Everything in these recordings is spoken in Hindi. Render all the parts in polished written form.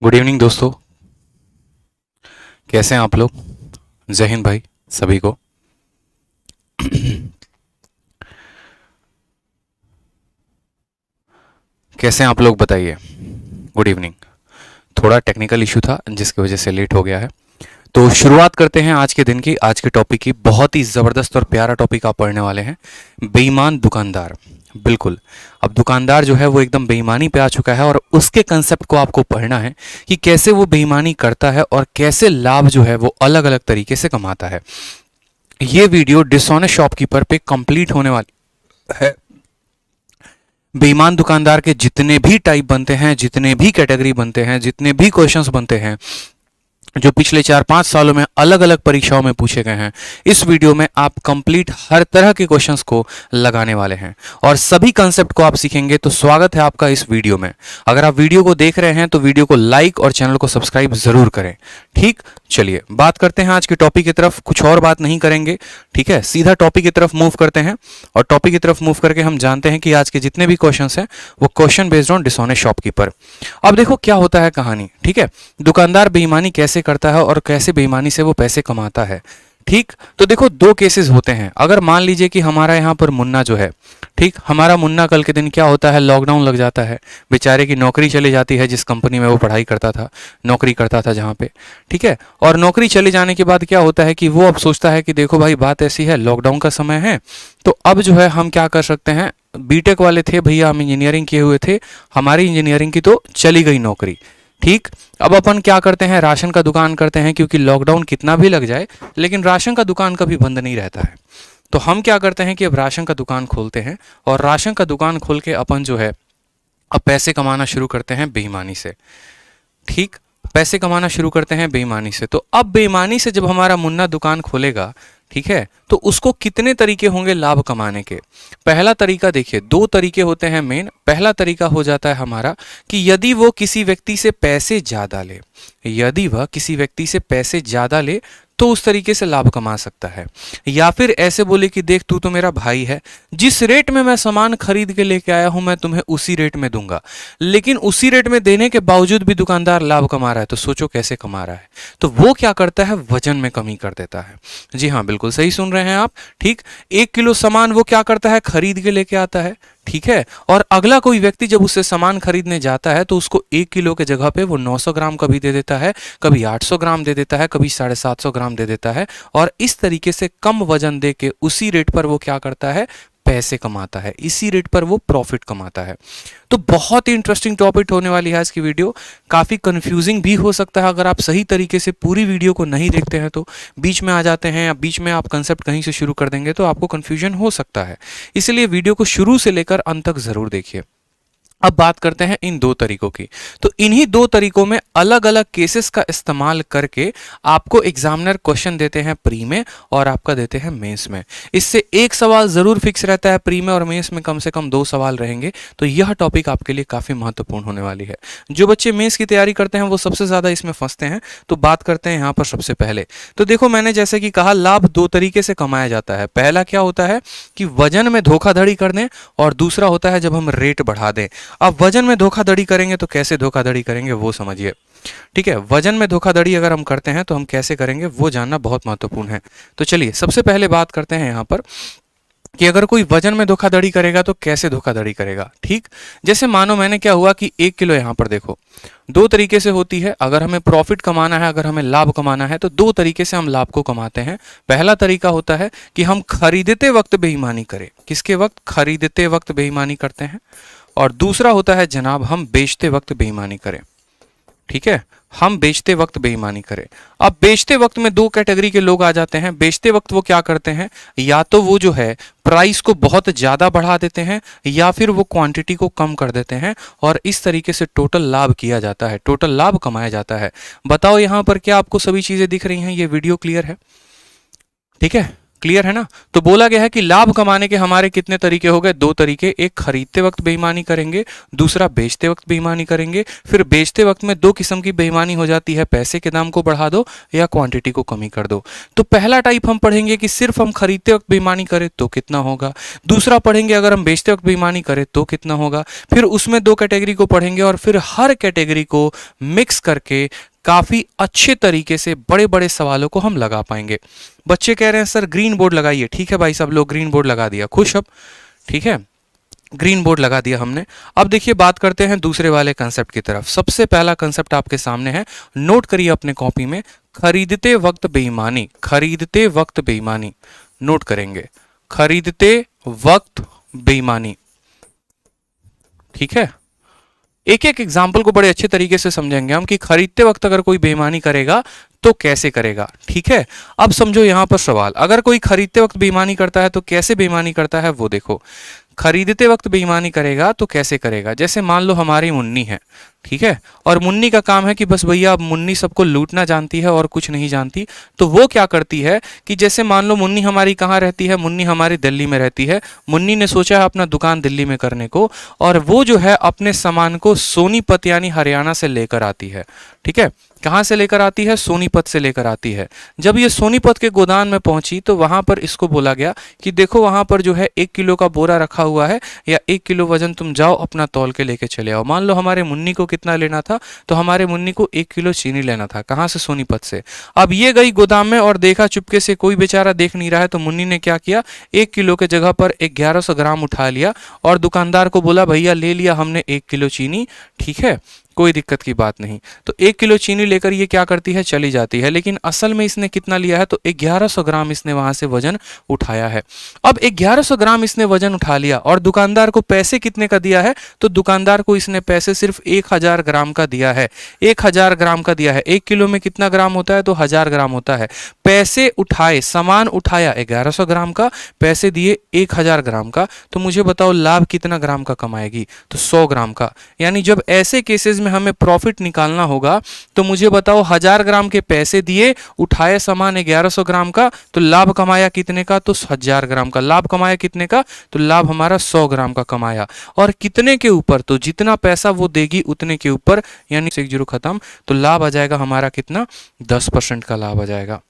गुड इवनिंग दोस्तों। कैसे हैं आप लोग? जय हिंद भाई सभी को। कैसे हैं आप लोग बताइए। Good evening. थोड़ा टेक्निकल इशू था जिसकी वजह से लेट हो गया है। तो शुरुआत करते हैं आज के दिन की, आज के टॉपिक की। बहुत ही ज़बरदस्त और प्यारा टॉपिक आप पढ़ने वाले हैं, बेईमान दुकानदार। बिल्कुल। अब दुकानदार जो है वो एकदम बेईमानी पे आ चुका है और उसके कंसेप्ट को आपको पढ़ना है कि कैसे वो बेईमानी करता है और कैसे लाभ जो है वो अलग अलग तरीके से कमाता है। ये वीडियो डिसऑनेस्ट शॉपकीपर पे कंप्लीट होने वाली है। बेईमान दुकानदार के जितने भी टाइप बनते हैं, जितने भी कैटेगरी बनते हैं, जितने भी क्वेश्चंस बनते हैं जो पिछले 4-5 सालों में अलग अलग परीक्षाओं में पूछे गए हैं, इस वीडियो में आप कंप्लीट हर तरह के क्वेश्चंस को लगाने वाले हैं और सभी कंसेप्ट को आप सीखेंगे। तो स्वागत है आपका इस वीडियो में। अगर आप वीडियो को देख रहे हैं तो वीडियो को लाइक और चैनल को सब्सक्राइब जरूर करें। ठीक, चलिए बात करते हैं आज के टॉपिक की तरफ। कुछ और बात नहीं करेंगे, ठीक है, सीधा टॉपिक की तरफ मूव करते हैं। और टॉपिक की तरफ मूव करके हम जानते हैं कि आज के जितने भी क्वेश्चंस हैं वो question based on dishonest shopkeeper. अब देखो क्या होता है कहानी, ठीक है। दुकानदार बेईमानी कैसे करता है और कैसे बेईमानी से वो पैसे कमाता है। ठीक, तो देखो दो केसेस होते हैं। अगर मान लीजिए कि हमारा यहाँ पर मुन्ना जो है, ठीक, हमारा मुन्ना कल के दिन क्या होता है, लॉकडाउन लग जाता है, बेचारे की नौकरी चली जाती है जिस कंपनी में वो पढ़ाई करता था, नौकरी करता था जहाँ पे, ठीक है। और नौकरी चले जाने के बाद क्या होता है कि वो अब सोचता है कि देखो भाई बात ऐसी है, लॉकडाउन का समय है, तो अब जो है हम क्या कर सकते हैं। बीटेक वाले थे भैया, हम इंजीनियरिंग किए हुए थे, हमारी इंजीनियरिंग की तो चली गई नौकरी। ठीक, अब अपन क्या करते हैं, राशन का दुकान करते हैं, क्योंकि लॉकडाउन कितना भी लग जाए लेकिन राशन का दुकान कभी बंद नहीं रहता है। तो हम क्या करते हैं कि अब राशन का दुकान खोलते हैं और राशन का दुकान खोल के अपन जो है अब पैसे कमाना शुरू करते हैं बेईमानी से। ठीक, पैसे कमाना शुरू करते हैं बेईमानी से। तो अब बेईमानी से जब हमारा मुन्ना दुकान खोलेगा, ठीक है, तो उसको कितने तरीके होंगे लाभ कमाने के। पहला तरीका देखिए, दो तरीके होते हैं मेन। पहला तरीका हो जाता है हमारा कि यदि वो किसी व्यक्ति से पैसे ज्यादा ले, यदि वह किसी व्यक्ति से पैसे ज्यादा ले तो उस तरीके से लाभ कमा सकता है। या फिर ऐसे बोले कि देख तू तो मेरा भाई है, जिस रेट में मैं सामान खरीद के लेके आया हूं मैं तुम्हें उसी रेट में दूंगा। लेकिन उसी रेट में देने के बावजूद भी दुकानदार लाभ कमा रहा है, तो सोचो कैसे कमा रहा है। तो वो क्या करता है, वजन में कमी कर देता है। जी हाँ, बिल्कुल सही सुन रहे हैं आप। ठीक, 1 किलो सामान वो क्या करता है, खरीद के लेके आता है, ठीक है। और अगला कोई व्यक्ति जब उससे सामान खरीदने जाता है तो उसको 1 किलो के जगह पे वो 900 ग्राम कभी दे देता है, कभी 800 ग्राम दे देता है, कभी 750 ग्राम दे देता है। और इस तरीके से कम वजन दे के उसी रेट पर वो क्या करता है, पैसे कमाता है, इसी रेट पर वो प्रॉफिट कमाता है। तो बहुत ही इंटरेस्टिंग टॉपिक होने वाली है आज की वीडियो। काफ़ी कंफ्यूजिंग भी हो सकता है अगर आप सही तरीके से पूरी वीडियो को नहीं देखते हैं, तो बीच में आ जाते हैं या बीच में आप कंसेप्ट कहीं से शुरू कर देंगे तो आपको कंफ्यूजन हो सकता है। इसलिए वीडियो को शुरू से लेकर अंत तक ज़रूर देखिए। अब बात करते हैं इन दो तरीकों की। तो इन्हीं दो तरीकों में अलग अलग केसेस का इस्तेमाल करके आपको एग्जामिनर क्वेश्चन देते हैं प्री में और आपका देते हैं मेंस में। इससे एक सवाल जरूर फिक्स रहता है, प्री में और मेंस में कम से कम 2 सवाल रहेंगे। तो यह टॉपिक आपके लिए काफी महत्वपूर्ण होने वाली है। जो बच्चे मेंस की तैयारी करते हैं वो सबसे ज्यादा इसमें फंसते हैं। तो बात करते हैं यहाँ पर सबसे पहले। तो देखो मैंने जैसे कि कहा, लाभ 2 तरीके से कमाया जाता है। पहला क्या होता है कि वजन में धोखाधड़ी कर दें, और दूसरा होता है जब हम रेट बढ़ा दें। अब वजन में धोखाधड़ी करेंगे तो कैसे धोखाधड़ी करेंगे वो समझिए, ठीक है। वजन में धोखाधड़ी अगर हम करते हैं तो हम कैसे करेंगे वो जानना बहुत महत्वपूर्ण है। तो चलिए सबसे पहले बात करते हैं यहाँ पर कि अगर कोई वजन में धोखाधड़ी करेगा तो कैसे धोखाधड़ी करेगा। ठीक, जैसे मानो मैंने क्या हुआ कि 1 किलो, यहाँ पर देखो 2 तरीके से होती है। अगर हमें प्रॉफिट कमाना है, अगर हमें लाभ कमाना है, तो 2 तरीके से हम लाभ को कमाते हैं। पहला तरीका होता है कि हम खरीदते वक्त बेईमानी करें। किसके वक्त, खरीदते वक्त बेईमानी करते हैं। और दूसरा होता है जनाब हम बेचते वक्त बेईमानी करें। ठीक है, हम बेचते वक्त बेईमानी करें। अब बेचते वक्त में 2 कैटेगरी के लोग आ जाते हैं। बेचते वक्त वो क्या करते हैं, या तो वो जो है प्राइस को बहुत ज्यादा बढ़ा देते हैं, या फिर वो क्वांटिटी को कम कर देते हैं, और इस तरीके से टोटल लाभ किया जाता है, टोटल लाभ कमाया जाता है। बताओ यहां पर क्या आपको सभी चीजें दिख रही हैं, ये वीडियो क्लियर है? ठीक है, क्लियर है ना। तो बोला गया है कि लाभ कमाने के हमारे कितने तरीके हो गए, दो तरीके, एक खरीदते वक्त बेईमानी करेंगे, दूसरा बेचते वक्त बेईमानी करेंगे। फिर बेचते वक्त में दो किस्म की बेईमानी हो जाती है, पैसे के दाम को बढ़ा दो या क्वांटिटी को कमी कर दो। तो पहला टाइप हम पढ़ेंगे कि सिर्फ हम खरीदते वक्त बेईमानी करें तो कितना होगा, दूसरा पढ़ेंगे अगर हम बेचते वक्त बेईमानी करें तो कितना होगा, फिर उसमें दो कैटेगरी को पढ़ेंगे और फिर हर कैटेगरी को मिक्स करके काफी अच्छे तरीके से बड़े बड़े सवालों को हम लगा पाएंगे। बच्चे कह रहे हैं सर ग्रीन बोर्ड लगाइए, ठीक है भाई, सब लोग ग्रीन बोर्ड लगा दिया, खुश अब, ठीक है, ग्रीन बोर्ड लगा दिया हमने। अब देखिए बात करते हैं दूसरे वाले कंसेप्ट की तरफ। सबसे पहला कंसेप्ट आपके सामने है, नोट करिए अपने कॉपी में, खरीदते वक्त बेईमानी, खरीदते वक्त बेईमानी, नोट करेंगे, खरीदते वक्त बेईमानी, ठीक है। एक एक एग्जाम्पल को बड़े अच्छे तरीके से समझेंगे हम कि खरीदते वक्त अगर कोई बेईमानी करेगा तो कैसे करेगा, ठीक है। अब समझो यहां पर सवाल, अगर कोई खरीदते वक्त बेईमानी करता है तो कैसे बेईमानी करता है वो देखो। खरीदते वक्त बेईमानी करेगा तो कैसे करेगा, जैसे मान लो हमारी मुन्नी है, ठीक है, और मुन्नी का काम है कि बस भैया अब मुन्नी सबको लूटना जानती है और कुछ नहीं जानती। तो वो क्या करती है कि जैसे मान लो मुन्नी हमारी कहाँ रहती है, मुन्नी हमारी दिल्ली में रहती है। मुन्नी ने सोचा है अपना दुकान दिल्ली में करने को, और वो जो है अपने सामान को सोनीपत यानी हरियाणा से लेकर आती है, ठीक है। कहाँ से लेकर आती है, सोनीपत से लेकर आती है। जब ये सोनीपत के गोदाम में पहुंची तो वहां पर इसको बोला गया कि देखो वहां पर जो है 1 किलो का बोरा रखा हुआ है, या 1 किलो वजन तुम जाओ अपना तौल के लेके चले आओ। मान लो हमारे मुन्नी को कितना लेना था, तो हमारे मुन्नी को 1 किलो चीनी लेना था, कहाँ से, सोनीपत से। अब ये गई गोदाम में और देखा चुपके से कोई बेचारा देख नहीं रहा है, तो मुन्नी ने क्या किया, 1 किलो के जगह पर 1100 ग्राम उठा लिया और दुकानदार को बोला भैया ले लिया हमने 1 किलो चीनी, ठीक है, कोई दिक्कत की बात नहीं। तो 1 किलो चीनी लेकर ये क्या करती है, चली जाती है, लेकिन असल में इसने कितना लिया है, तो 1100 ग्राम इसने वहां से वजन उठाया है। अब 1100 ग्राम इसने वजन उठा लिया और दुकानदार को पैसे कितने का दिया है, तो दुकानदार को इसने पैसे सिर्फ 1000 ग्राम का दिया है, 1000 ग्राम का दिया है। 1 किलो में कितना ग्राम होता है, तो 1000 ग्राम होता है। पैसे उठाए, सामान उठाया 1100 ग्राम का, पैसे दिए 1000 ग्राम का, तो मुझे बताओ लाभ कितना ग्राम का कमाएगी, तो 100 ग्राम का। यानी जब ऐसे केसेस में हमें प्रॉफिट निकालना होगा तो मुझे बताओ 1000 ग्राम के पैसे दिए, उठाए सामान 1100 ग्राम का, तो लाभ कमाया कितने का, तो 1000 ग्राम का। लाभ कमाया कितने का, तो लाभ हमारा 100 ग्राम का कमाया। और कितने के ऊपर, तो जितना पैसा वो देगी उतने के ऊपर, यानी 10 खत्म, तो लाभ आ जाएगा हमारा कितना, 10% का लाभ आ जाएगा।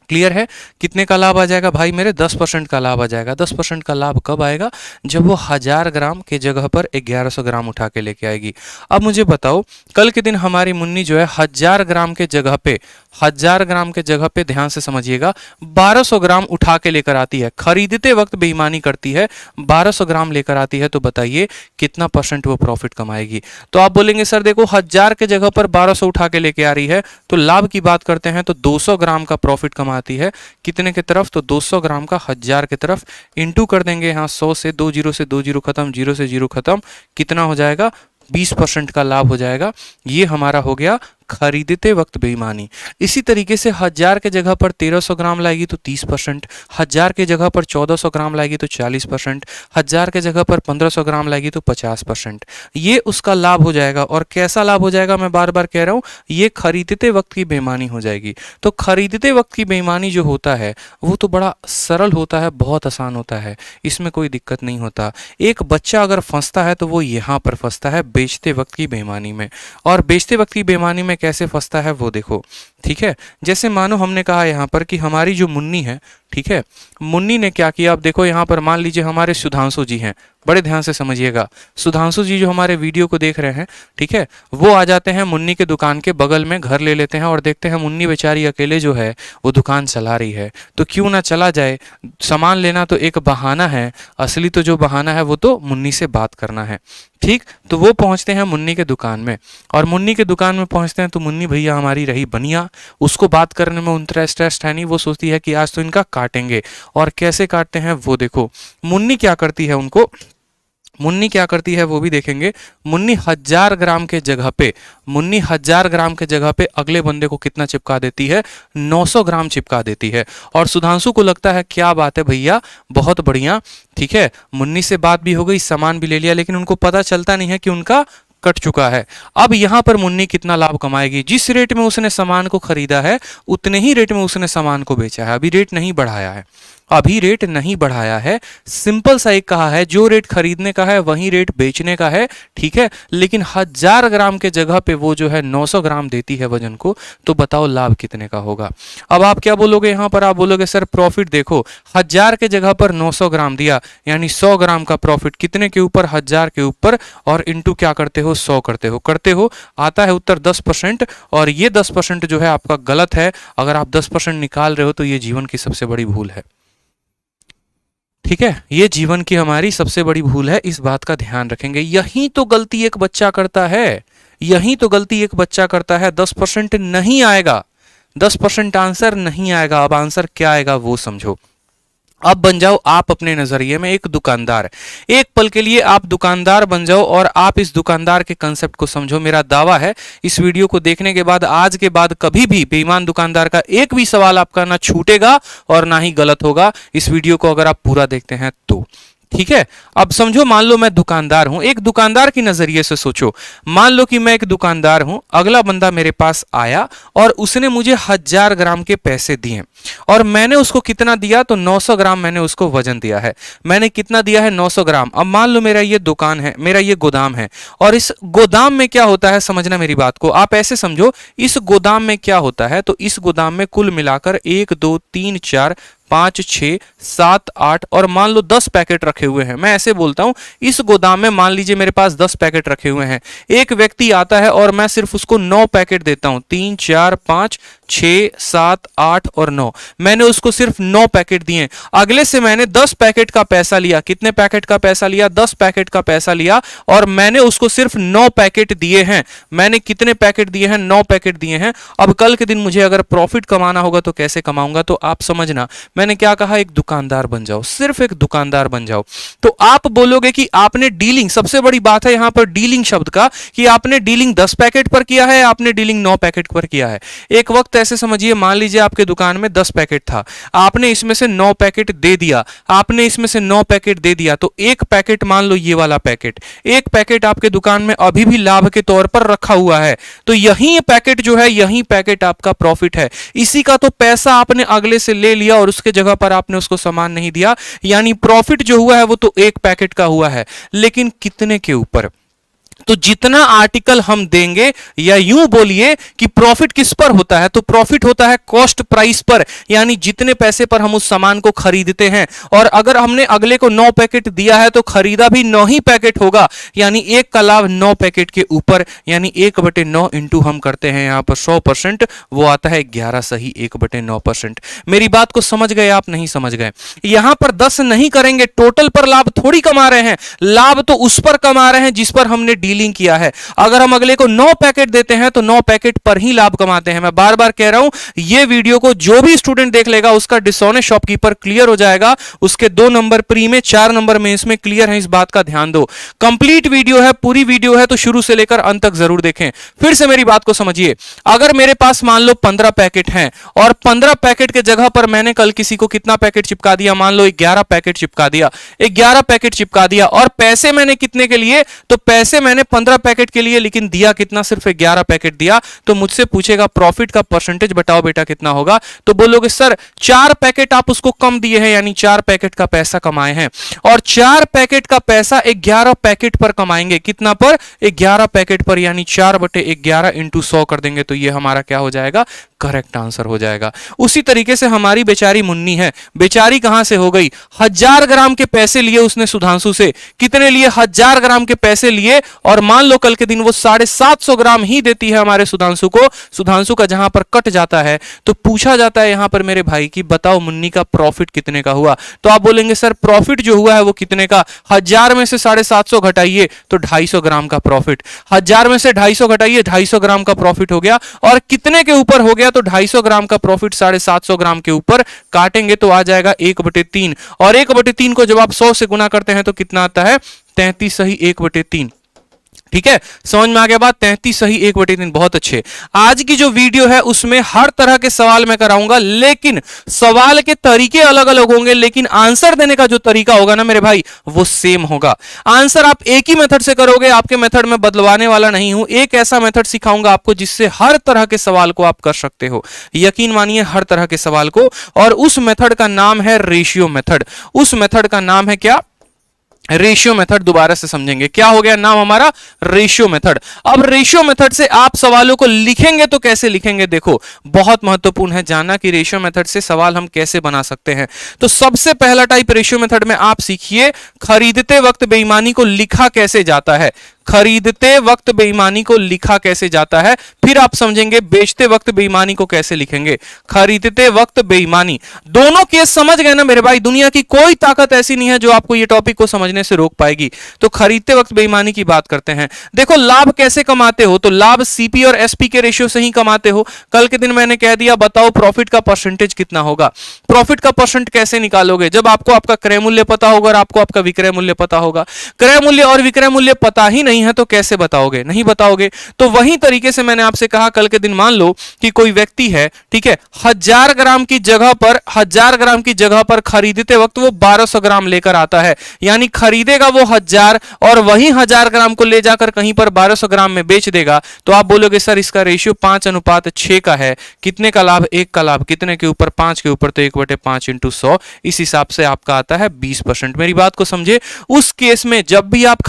क्लियर है, कितने का लाभ आ जाएगा भाई मेरे, 10% का लाभ आ जाएगा। 10% का लाभ कब आएगा, जब वो 1000 ग्राम के जगह पर 1100 ग्राम उठा के लेके आएगी। अब मुझे बताओ कल के दिन हमारी मुन्नी जो है 1000 ग्राम के जगह पे, 1000 ग्राम के जगह पे, ध्यान से समझिएगा, 1200 ग्राम उठा के लेकर आती है। खरीदते वक्त बेईमानी करती है, 1200 ग्राम लेकर आती है, तो बताइए कितना % वो प्रॉफिट कमाएगी। तो आप बोलेंगे सर देखो 1000 के जगह पर 1200 उठा के लेके आ रही है, तो लाभ की बात करते हैं तो 200 ग्राम का प्रॉफिट कमाती है। कितने की तरफ, तो 200 ग्राम का 1000 की तरफ, इंटू कर देंगे यहाँ 100 से, 2 जीरो से 2 जीरो खत्म, 0 से 0 खत्म, कितना हो जाएगा, 20% का लाभ हो जाएगा। ये हमारा हो गया खरीदते वक्त बेईमानी। इसी तरीके से 1000 के जगह पर 1300 ग्राम लाएगी तो 30%, 1000 के जगह पर 1400 ग्राम लाएगी तो 40%, 1000 के जगह पर 1500 ग्राम लाएगी तो 50%। ये उसका लाभ हो जाएगा। और कैसा लाभ हो जाएगा, मैं बार बार कह रहा हूं, ये खरीदते वक्त की बेईमानी हो जाएगी। तो खरीदते वक्त की बेईमानी जो होता है वो तो बड़ा सरल होता है, बहुत आसान होता है, इसमें कोई दिक्कत नहीं होता। एक बच्चा अगर फंसता है तो वो यहाँ पर फंसता है, बेचते वक्त की बेईमानी में। और बेचते वक्त की बेईमानी में कैसे फंसता है वो देखो, ठीक है। जैसे मानो हमने कहा यहाँ पर कि हमारी जो मुन्नी है, ठीक है, मुन्नी ने क्या किया, अब देखो यहाँ पर मान लीजिए हमारे सुधांशु जी हैं, बड़े ध्यान से समझिएगा। सुधांशु जी जो हमारे वीडियो को देख रहे हैं, ठीक है, वो आ जाते हैं मुन्नी के दुकान के बगल में, घर ले लेते हैं और देखते हैं मुन्नी बेचारी अकेले जो है वो दुकान चला रही है, तो क्यों ना चला जाए। सामान लेना तो एक बहाना है, असली तो जो बहाना है वो तो मुन्नी से बात करना है, ठीक। तो वो पहुंचते हैं मुन्नी के दुकान में, और मुन्नी के दुकान में पहुंचते हैं तो मुन्नी भैया हमारी रही बनिया, उसको बात करने में उतना इंटरेस्ट है नहीं, वो सोचती है कि आज तो इनका काटेंगे। और कैसे काटते हैं वो देखो। मुन्नी क्या करती है, मुन्नी क्या करती है वो भी देखेंगे। मुन्नी 1000 ग्राम के जगह पे, मुन्नी 1000 ग्राम के जगह पे अगले बंदे को कितना चिपका देती है, 900 ग्राम चिपका देती है। और सुधांशु को लगता है क्या बात है भैया, बहुत बढ़िया, ठीक है, मुन्नी से बात भी हो गई, सामान भी ले लिया, लेकिन उनको पता चलता नहीं है कि उनका कट चुका है। अब यहां पर मुन्नी कितना लाभ कमाएगी, जिस रेट में उसने सामान को खरीदा है उतने ही रेट में उसने सामान को बेचा है, अभी रेट नहीं बढ़ाया है। अभी रेट नहीं बढ़ाया है, सिंपल सा एक कहा है, जो रेट खरीदने का है वही रेट बेचने का है, ठीक है। लेकिन 1000 ग्राम के जगह पे वो जो है 900 ग्राम देती है वजन को, तो बताओ लाभ कितने का होगा। अब आप क्या बोलोगे यहां पर, आप बोलोगे सर प्रॉफिट देखो 1000 के जगह पर 900 ग्राम दिया, यानी 100 ग्राम का प्रॉफिट कितने के ऊपर, 1000 के ऊपर, और इंटू क्या करते हो, 100 करते हो, आता है उत्तर 10%। और ये 10% जो है आपका गलत है। अगर आप 10% निकाल रहे हो तो ये जीवन की सबसे बड़ी भूल है, ठीक है। ये जीवन की हमारी सबसे बड़ी भूल है, इस बात का ध्यान रखेंगे। यही तो गलती एक बच्चा करता है, यही तो गलती एक बच्चा करता है। 10% नहीं आएगा, 10% आंसर नहीं आएगा। अब आंसर क्या आएगा वो समझो। अब बन जाओ आप अपने नजरिए में एक दुकानदार, एक पल के लिए आप दुकानदार बन जाओ और आप इस दुकानदार के कंसेप्ट को समझो। मेरा दावा है इस वीडियो को देखने के बाद, आज के बाद कभी भी बेईमान दुकानदार का एक भी सवाल आपका ना छूटेगा और ना ही गलत होगा, इस वीडियो को अगर आप पूरा देखते हैं तो, ठीक है। अब समझो, मान लो मैं दुकानदार हूं, एक दुकानदार की नजरिए से सोचो। मान लो कि मैं एक दुकानदार हूं, अगला बंदा मेरे पास आया और उसने मुझे 1000 ग्राम के पैसे दिए और मैंने उसको कितना दिया, तो 900 ग्राम मैंने उसको वजन दिया है। मैंने कितना दिया है, 900 ग्राम। अब मान लो मेरा ये दुकान है, मेरा ये गोदाम है, और इस गोदाम में क्या होता है, समझना मेरी बात को, आप ऐसे समझो, इस गोदाम में क्या होता है, तो इस गोदाम में कुल मिलाकर 1 2 3 4 5 6 7 8 और मान लो 10 पैकेट रखे हुए हैं। मैं ऐसे बोलता हूं, इस गोदाम में मान लीजिए मेरे पास 10 पैकेट रखे हुए हैं। एक व्यक्ति आता है और मैं सिर्फ उसको 9 पैकेट देता हूं, 3 4 5 6 7 8 और 9। मैंने उसको सिर्फ 9 पैकेट दिए। अगले से मैंने 10 पैकेट का पैसा लिया। कितने पैकेट का पैसा लिया, 10 पैकेट का पैसा लिया, और मैंने उसको सिर्फ 9 पैकेट दिए हैं। मैंने कितने पैकेट दिए हैं, 9 पैकेट दिए हैं। अब कल के दिन मुझे अगर प्रॉफिट कमाना होगा तो कैसे कमाऊंगा, तो आप समझना, मैंने क्या कहा, एक दुकानदार बन जाओ, सिर्फ एक दुकानदार बन जाओ। तो आप बोलोगे कि आपने डीलिंग, सबसे बड़ी बात है यहां पर डीलिंग शब्द का, कि आपने डीलिंग 10 पैकेट पर किया है, आपने डीलिंग 9 पैकेट पर किया है। एक वक्त ऐसे समझिए, मान लीजिए आपके दुकान में 10 पैकेट था, आपने इसमें से 9 पैकेट दे दिया, आपने इसमें से 9 पैकेट दे दिया, तो एक पैकेट, मान लो ये वाला पैकेट, एक पैकेट आपके दुकान में अभी भी लाभ के तौर पर रखा हुआ है, तो यही पैकेट जो है, यही पैकेट आपका प्रॉफिट है। इसी का तो पैसा आपने अगले से ले लिया और उसके जगह पर आपने उसको सामान नहीं दिया, यानी प्रॉफिट जो हुआ है वो तो एक पैकेट का हुआ है, लेकिन कितने के ऊपर, तो जितना आर्टिकल हम देंगे, या यूं बोलिए कि प्रॉफिट किस पर होता है, तो प्रॉफिट होता है कॉस्ट प्राइस पर, यानी जितने पैसे पर हम उस सामान को खरीदते हैं। और अगर हमने अगले को 9 पैकेट दिया है तो खरीदा भी 9 ही पैकेट होगा, यानी एक का लाभ 9 पैकेट के ऊपर, यानी 1/9 इंटू हम करते हैं यहां पर 100%, वो आता है 11 सही 1/9%। मेरी बात को समझ गए आप, नहीं समझ गए? यहां पर 10 नहीं करेंगे, टोटल पर लाभ थोड़ी कमा रहे हैं, लाभ तो उस पर कमा रहे हैं जिस पर हमने डीलिंग किया है। अगर हम अगले को 9 पैकेट देते हैं तो 9 पैकेट पर ही लाभ कमाते हैं। मैं बार बार कह रहा हूं, ये वीडियो को जो भी स्टूडेंट देख लेगा उसका डिसऑनेस्ट शॉपकीपर क्लियर हो जाएगा। उसके 2 नंबर प्री में, 4 नंबर में इसमें क्लियर है, इस बात का ध्यान दो। कंप्लीट वीडियो है, पूरी वीडियो है, तो शुरू से लेकर अंत तक जरूर देखें। फिर से मेरी बात को समझिए, अगर मेरे पास मान लो 15 पैकेट हैं और 15 पैकेट के जगह पर मैंने कल किसी को कितना पैकेट चिपका दिया, मान लो 11 पैकेट चिपका दिया, 11 पैकेट चिपका दिया, और पैसे मैंने कितने के लिए, तो पैसे मैंने 15 पैकेट के लिए, लेकिन दिया कितना, सिर्फ 11 पैकेट दिया। तो मुझसे पूछेगा प्रॉफिट का परसेंटेज बताओ बेटा कितना होगा, तो बोलोगे सर 4 पैकेट आप उसको कम दिए हैं, यानी 4 पैकेट का पैसा कमाए हैं, और 4 पैकेट का पैसा 11 पैकेट पर कमाएंगे। कितना पर, 11 पैकेट पर, यानी 4/11 इंटू 100 कर देंगे, तो ये हमारा क्या हो जाएगा, करेक्ट आंसर हो जाएगा। उसी तरीके से हमारी बेचारी मुन्नी है, बेचारी कहां से हो गई, 1000 ग्राम के पैसे लिए उसने सुधांशु से, कितने लिए, 1000 ग्राम के पैसे लिए, और मान लो कल के दिन वो 750 ग्राम ही देती है हमारे सुधांशु को। सुधांशु का जहां पर कट जाता है तो पूछा जाता है यहां पर मेरे भाई की बताओ मुन्नी का प्रॉफिट कितने का हुआ, तो आप बोलेंगे सर प्रॉफिट जो हुआ है वो कितने का, 1000 में से 750 घटाइए तो 250 ग्राम का प्रॉफिट, 1000 में से 250 घटाइए, 250 ग्राम का प्रॉफिट हो गया। और कितने के ऊपर हो गया, तो 250 ग्राम का प्रॉफिट 750 ग्राम के ऊपर काटेंगे तो आ जाएगा 1/3, और 1/3 को जब आप 100 से गुना करते हैं तो कितना आता है, 33 सही 1/3। ठीक है, समझ में आ गया बात। 33 सही 1/3, बहुत अच्छे। आज की जो वीडियो है उसमें हर तरह के सवाल मैं कराऊंगा, लेकिन सवाल के तरीके अलग अलग होंगे, लेकिन आंसर देने का जो तरीका होगा ना मेरे भाई वो सेम होगा। आंसर आप एक ही मेथड से करोगे, आपके मेथड में बदलवाने वाला नहीं हूं। एक ऐसा मेथड सिखाऊंगा आपको जिससे हर तरह के सवाल को आप कर सकते हो, यकीन मानिए हर तरह के सवाल को। और उस मेथड का नाम है रेशियो मेथड। उस मेथड का नाम है क्या? Ratio method. दोबारा से समझेंगे, क्या हो गया नाम हमारा? Ratio method. अब रेशियो मेथड से आप सवालों को लिखेंगे तो कैसे लिखेंगे, देखो बहुत महत्वपूर्ण है जानना कि रेशियो मेथड से सवाल हम कैसे बना सकते हैं। तो सबसे पहला टाइप रेशियो मेथड में आप सीखिए, खरीदते वक्त बेईमानी को लिखा कैसे जाता है। खरीदते वक्त बेईमानी को लिखा कैसे जाता है, फिर आप समझेंगे बेचते वक्त बेईमानी को कैसे लिखेंगे। खरीदते वक्त बेईमानी, दोनों केस समझ गए ना मेरे भाई। दुनिया की कोई ताकत ऐसी नहीं है जो आपको ये टॉपिक को समझने से रोक पाएगी। तो खरीदते वक्त बेईमानी की बात करते हैं। देखो लाभ कैसे कमाते हो, तो लाभ सीपी और एसपी के रेशियो से ही कमाते हो। कल के दिन मैंने कह दिया, बताओ प्रॉफिट का परसेंटेज कितना होगा। प्रॉफिट का परसेंट कैसे निकालोगे, जब आपको आपका क्रय मूल्य पता होगा और आपको आपका विक्रय मूल्य पता होगा। क्रय मूल्य और विक्रय मूल्य पता ही नहीं है तो कैसे बताओगे, नहीं बताओगे। तो वही तरीके से मैंने आपसे कहा, कल के दिन मान लो कि कोई व्यक्ति है, ठीक है, 1000 ग्राम की जगह पर खरीदते वक्त वो 1200 ग्राम लेकर आता है, यानी खरीदेगा वो 1000 और वही 1000 ग्राम को ले जाकर कहीं पर 1200 ग्राम में बेच देगा। तो आप बोलोगे सर इसका रेशियो 5:6 का है, कितने का लाभ? 1 का लाभ, कितने के ऊपर? 5 के ऊपर, तो 1/5 × 100, इस हिसाब से आपका आता है 20%। मेरी बात को समझे। उस केस में जब भी आप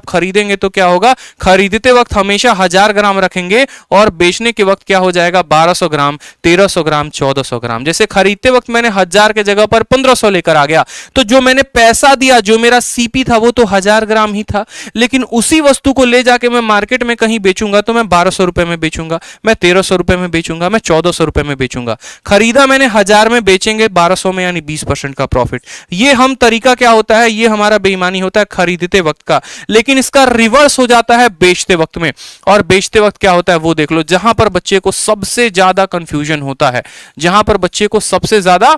खरीदेंगे तो क्या होगा, खरीदते वक्त हमेशा 1000 ग्राम रखेंगे और बेचने के वक्त क्या हो जाएगा, 1200 ग्राम, 1300 ग्राम, 1400 ग्राम। जैसे खरीदते वक्त मैंने 1000 के जगह पर 1500 लेकर आ गया, तो जो मैंने पैसा दिया, जो मेरा सीपी था वो तो 1000 ग्राम ही था, लेकिन उसी वस्तु को ले जाके मैं मार्केट में कहीं बेचूंगा तो मैं 1200 रुपए में बेचूंगा, मैं 1300 रुपए में बेचूंगा, मैं 1400 रुपए में बेचूंगा। खरीदा मैंने 1000 में, बेचेंगे 1200 में, यानी 20% का प्रॉफिट। ये हम तरीका क्या होता है, ये हमारा बेईमानी होता है खरीदते वक्त का। लेकिन इसका रिवर्स हो जाता है बेचते वक्त में। और बेचते वक्त क्या होता है वो देख लो, जहां पर बच्चे को सबसे ज्यादा कंफ्यूजन होता है, जहां पर बच्चे को सबसे ज्यादा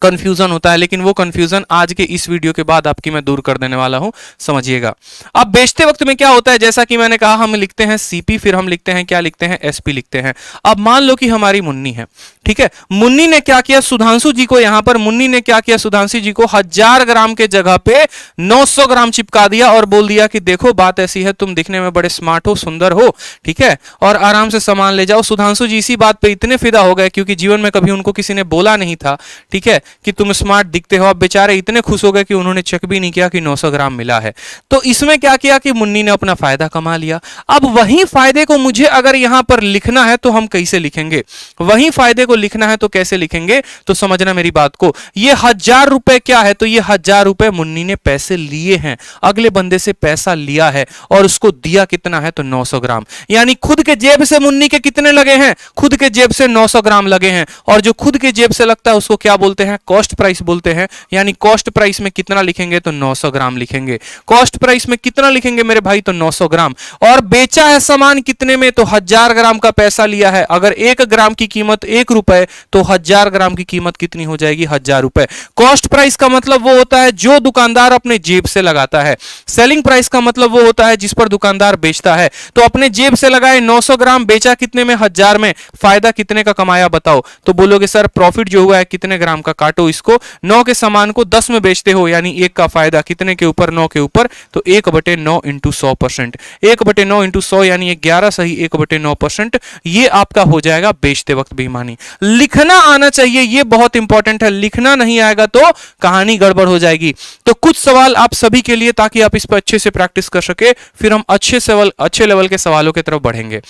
कंफ्यूजन होता है। लेकिन वो कंफ्यूजन आज के इस वीडियो के बाद आपकी मैं दूर कर देने वाला हूं, समझिएगा। अब बेचते वक्त में क्या होता है, जैसा कि मैंने कहा, हम लिखते हैं सीपी, फिर हम लिखते हैं क्या, लिखते हैं एसपी लिखते हैं। अब मान लो कि हमारी मुन्नी है, ठीक है, मुन्नी ने क्या किया, सुधांशु जी को, यहां पर मुन्नी ने क्या किया, सुधांशु जी को 1000 ग्राम के जगह पे 900 ग्राम चिपका दिया और बोल दिया कि देखो बात ऐसी है, तुम दिखने में बड़े स्मार्ट हो, सुंदर हो, ठीक है, और आराम से सामान ले जाओ। सुधांशु जी इसी बात पे इतने फिदा हो गए, क्योंकि जीवन में कभी उनको किसी ने बोला नहीं था, ठीक है, कि तुम स्मार्ट दिखते हो। अब बेचारे इतने खुश हो गए कि उन्होंने चेक भी नहीं किया कि 900 ग्राम मिला है। तो इसमें क्या किया कि मुन्नी ने अपना फायदा कमा लिया। अब वही फायदे को मुझे अगर यहां पर लिखना है तो हम कैसे लिखेंगे, वही फायदे को लिखना है तो कैसे लिखेंगे, तो समझना मेरी बात को। ये 1000 रुपए क्या है, तो ये 1000 रुपए मुन्नी ने पैसे लिए हैं, अगले बंदे से पैसा लिया है और उसको दिया कितना है, तो 900 ग्राम। यानी खुद के जेब से मुन्नी के कितने लगे हैं, खुद के जेब से 900 ग्राम लगे हैं। और जो खुद के जेब से लगता है उसको क्या बोलते हैं, कॉस्ट प्राइस बोलते हैं। यानी कॉस्ट प्राइस में कितना लिखेंगे, तो 900 ग्राम लिखेंगे। कॉस्ट प्राइस में कितना लिखेंगे मेरे भाई, तो 900 ग्राम। और बेचा है सामान कितने में, तो 1000 ग्राम का पैसा लिया है। अगर 1 ग्राम की कीमत 1 रुपए, तो 1000 ग्राम की कीमत कितनी हो जाएगी, 1000 रुपए। कॉस्ट प्राइस का मतलब वो होता है जो दुकानदार अपने जेब से लगाता है। सेलिंग प्राइस का मतलब वो होता है जिस पर दुकानदार बेचता है। तो अपने जेब से लगाए 900 ग्राम, बेचा कितने में, 1000 में, फायदा कितने का कमाया बताओ। तो बोलोगे सर प्रॉफिट जो हुआ है कितने ग्राम का, काटो इसको, 9 के सामान को 10 में बेचते हो, यानी 1 का फायदा कितने के ऊपर, 9 के ऊपर, तो 1/9 × 100%। 1/9 × 100 यानी 11 सही 1/9%। ये आपका हो जाएगा बेचते वक्त बेईमानी। लिखना आना चाहिए, ये बहुत इंपॉर्टेंट है। लिखना नहीं आएगा तो कहानी गड़बड़ हो जाएगी। तो कुछ सवाल आप सभी के लिए, ताकि आप इस पर अच्छे से प्रैक्टिस कर सके, फिर हम अच्छे लेवल के सवालों की तरफ बढ़ेंगे,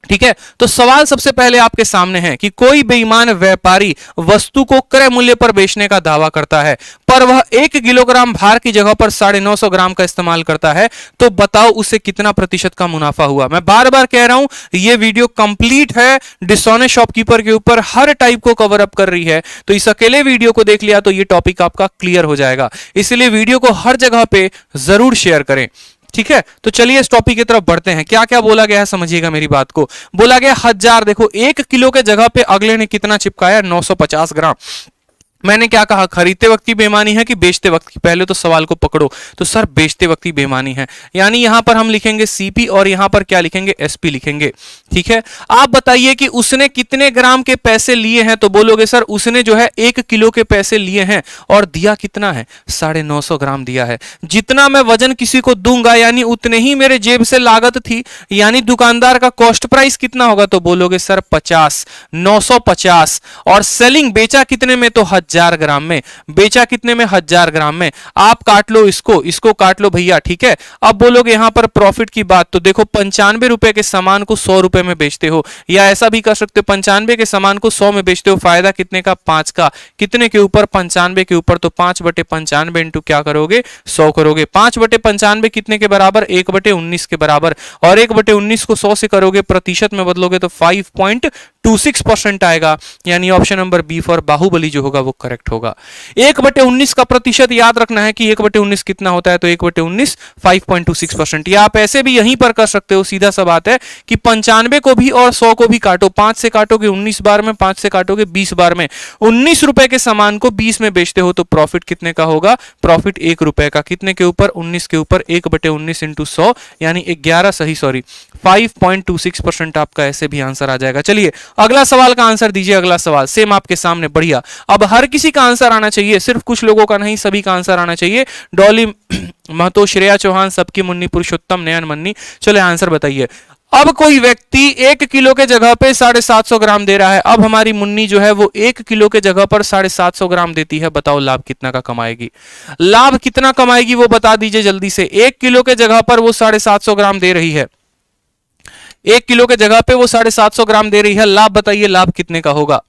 ठीक है। तो सवाल सबसे पहले आपके सामने है कि कोई बेईमान व्यापारी वस्तु को क्रय मूल्य पर बेचने का दावा करता है, पर वह 1 किलोग्राम भार की जगह पर 950 ग्राम का इस्तेमाल करता है, तो बताओ उसे कितना प्रतिशत का मुनाफा हुआ। मैं बार बार कह रहा हूं, यह वीडियो कंप्लीट है, डिसऑनेस्ट शॉपकीपर के ऊपर हर टाइप को कवर अप कर रही है। तो इस अकेले वीडियो को देख लिया तो यह टॉपिक आपका क्लियर हो जाएगा। इसलिए वीडियो को हर जगह पे जरूर शेयर करें, ठीक है। तो चलिए इस टॉपिक की तरफ बढ़ते हैं। क्या क्या बोला गया है समझिएगा मेरी बात को। बोला गया 1000, देखो 1 किलो के जगह पे अगले ने कितना चिपकाया, 950 ग्राम। मैंने क्या कहा, खरीदते वक्त की बेईमानी है कि बेचते वक्त की? पहले तो सवाल को पकड़ो। तो सर बेचते वक्त की बेईमानी है, यानी यहां पर हम लिखेंगे सीपी और यहां पर क्या लिखेंगे, एसपी लिखेंगे। ठीक है, आप बताइए कि उसने कितने ग्राम के पैसे लिए हैं? तो बोलोगे सर उसने जो है 1 किलो के पैसे लिए हैं और दिया कितना है, 950 ग्राम दिया है। जितना मैं वजन किसी को दूंगा यानी उतने ही मेरे जेब से लागत थी, यानी दुकानदार का कॉस्ट प्राइस कितना होगा? तो बोलोगे सर 50, 950। और सेलिंग बेचा कितने में? तो 1000 ग्राम में। बेचा कितने में? 1000 ग्राम में। आप काट लो इसको काट लो भैया। ठीक है, अब बोलोगे यहां पर प्रॉफिट की बात, तो देखो 95 रुपए के सामान को 100 रुपए में बेचते हो, या ऐसा भी कर सकते हो 95 के सामान को 100 में बेचते हो, फायदा कितने का? 5 का। कितने के ऊपर? 95 के ऊपर। तो 5/95 इंटू क्या करोगे? 100 करोगे। 5/95 कितने के बराबर? 1/19 के बराबर। और 1/19 को 100 से करोगे, प्रतिशत में बदलोगे तो 5.26% आएगा, यानी option number B for Baahubali जो होगा वो करेक्ट होगा। 1/19 का प्रतिशत याद रखना है कि 1/19 कितना होता है, तो 1/19 5.26%। या आप ऐसे भी यहीं पर कर सकते हो, सीधा सा बात है कि 95 को भी और 100 को भी काटो। 5 से काटोगे 19 बार में, 5 से काटोगे 20 बार में। 19 रुपए के सामान को 20 में बेचते हो तो प्रॉफिट कितने का होगा? प्रॉफिट 1 रुपए का। कितने के ऊपर? 19 के ऊपर। 1/19 इंटू 100 यानी 5.26% आपका ऐसे भी आंसर आ जाएगा। चलिए अगला सवाल का आंसर दीजिए। अगला सवाल सेम आपके सामने, बढ़िया। अब हर किसी का आंसर आना चाहिए, सिर्फ कुछ लोगों का नहीं, सभी का आंसर आना चाहिए। डॉली महतो, श्रेया चौहान, सबकी मुन्नी, पुरुषोत्तम, नयन मन्नी, चलो आंसर बताइए। अब कोई व्यक्ति 1 किलो के जगह पे 750 ग्राम दे रहा है। अब हमारी मुन्नी जो है वो 1 किलो के जगह पर 750 ग्राम देती है। बताओ लाभ कितना का कमाएगी? लाभ कितना कमाएगी वो बता दीजिए जल्दी से। 1 किलो के जगह पर वो 750 ग्राम दे रही है, 1 किलो के जगह पे वो 750 ग्राम दे रही है। लाभ बताइए, लाभ कितने का होगा?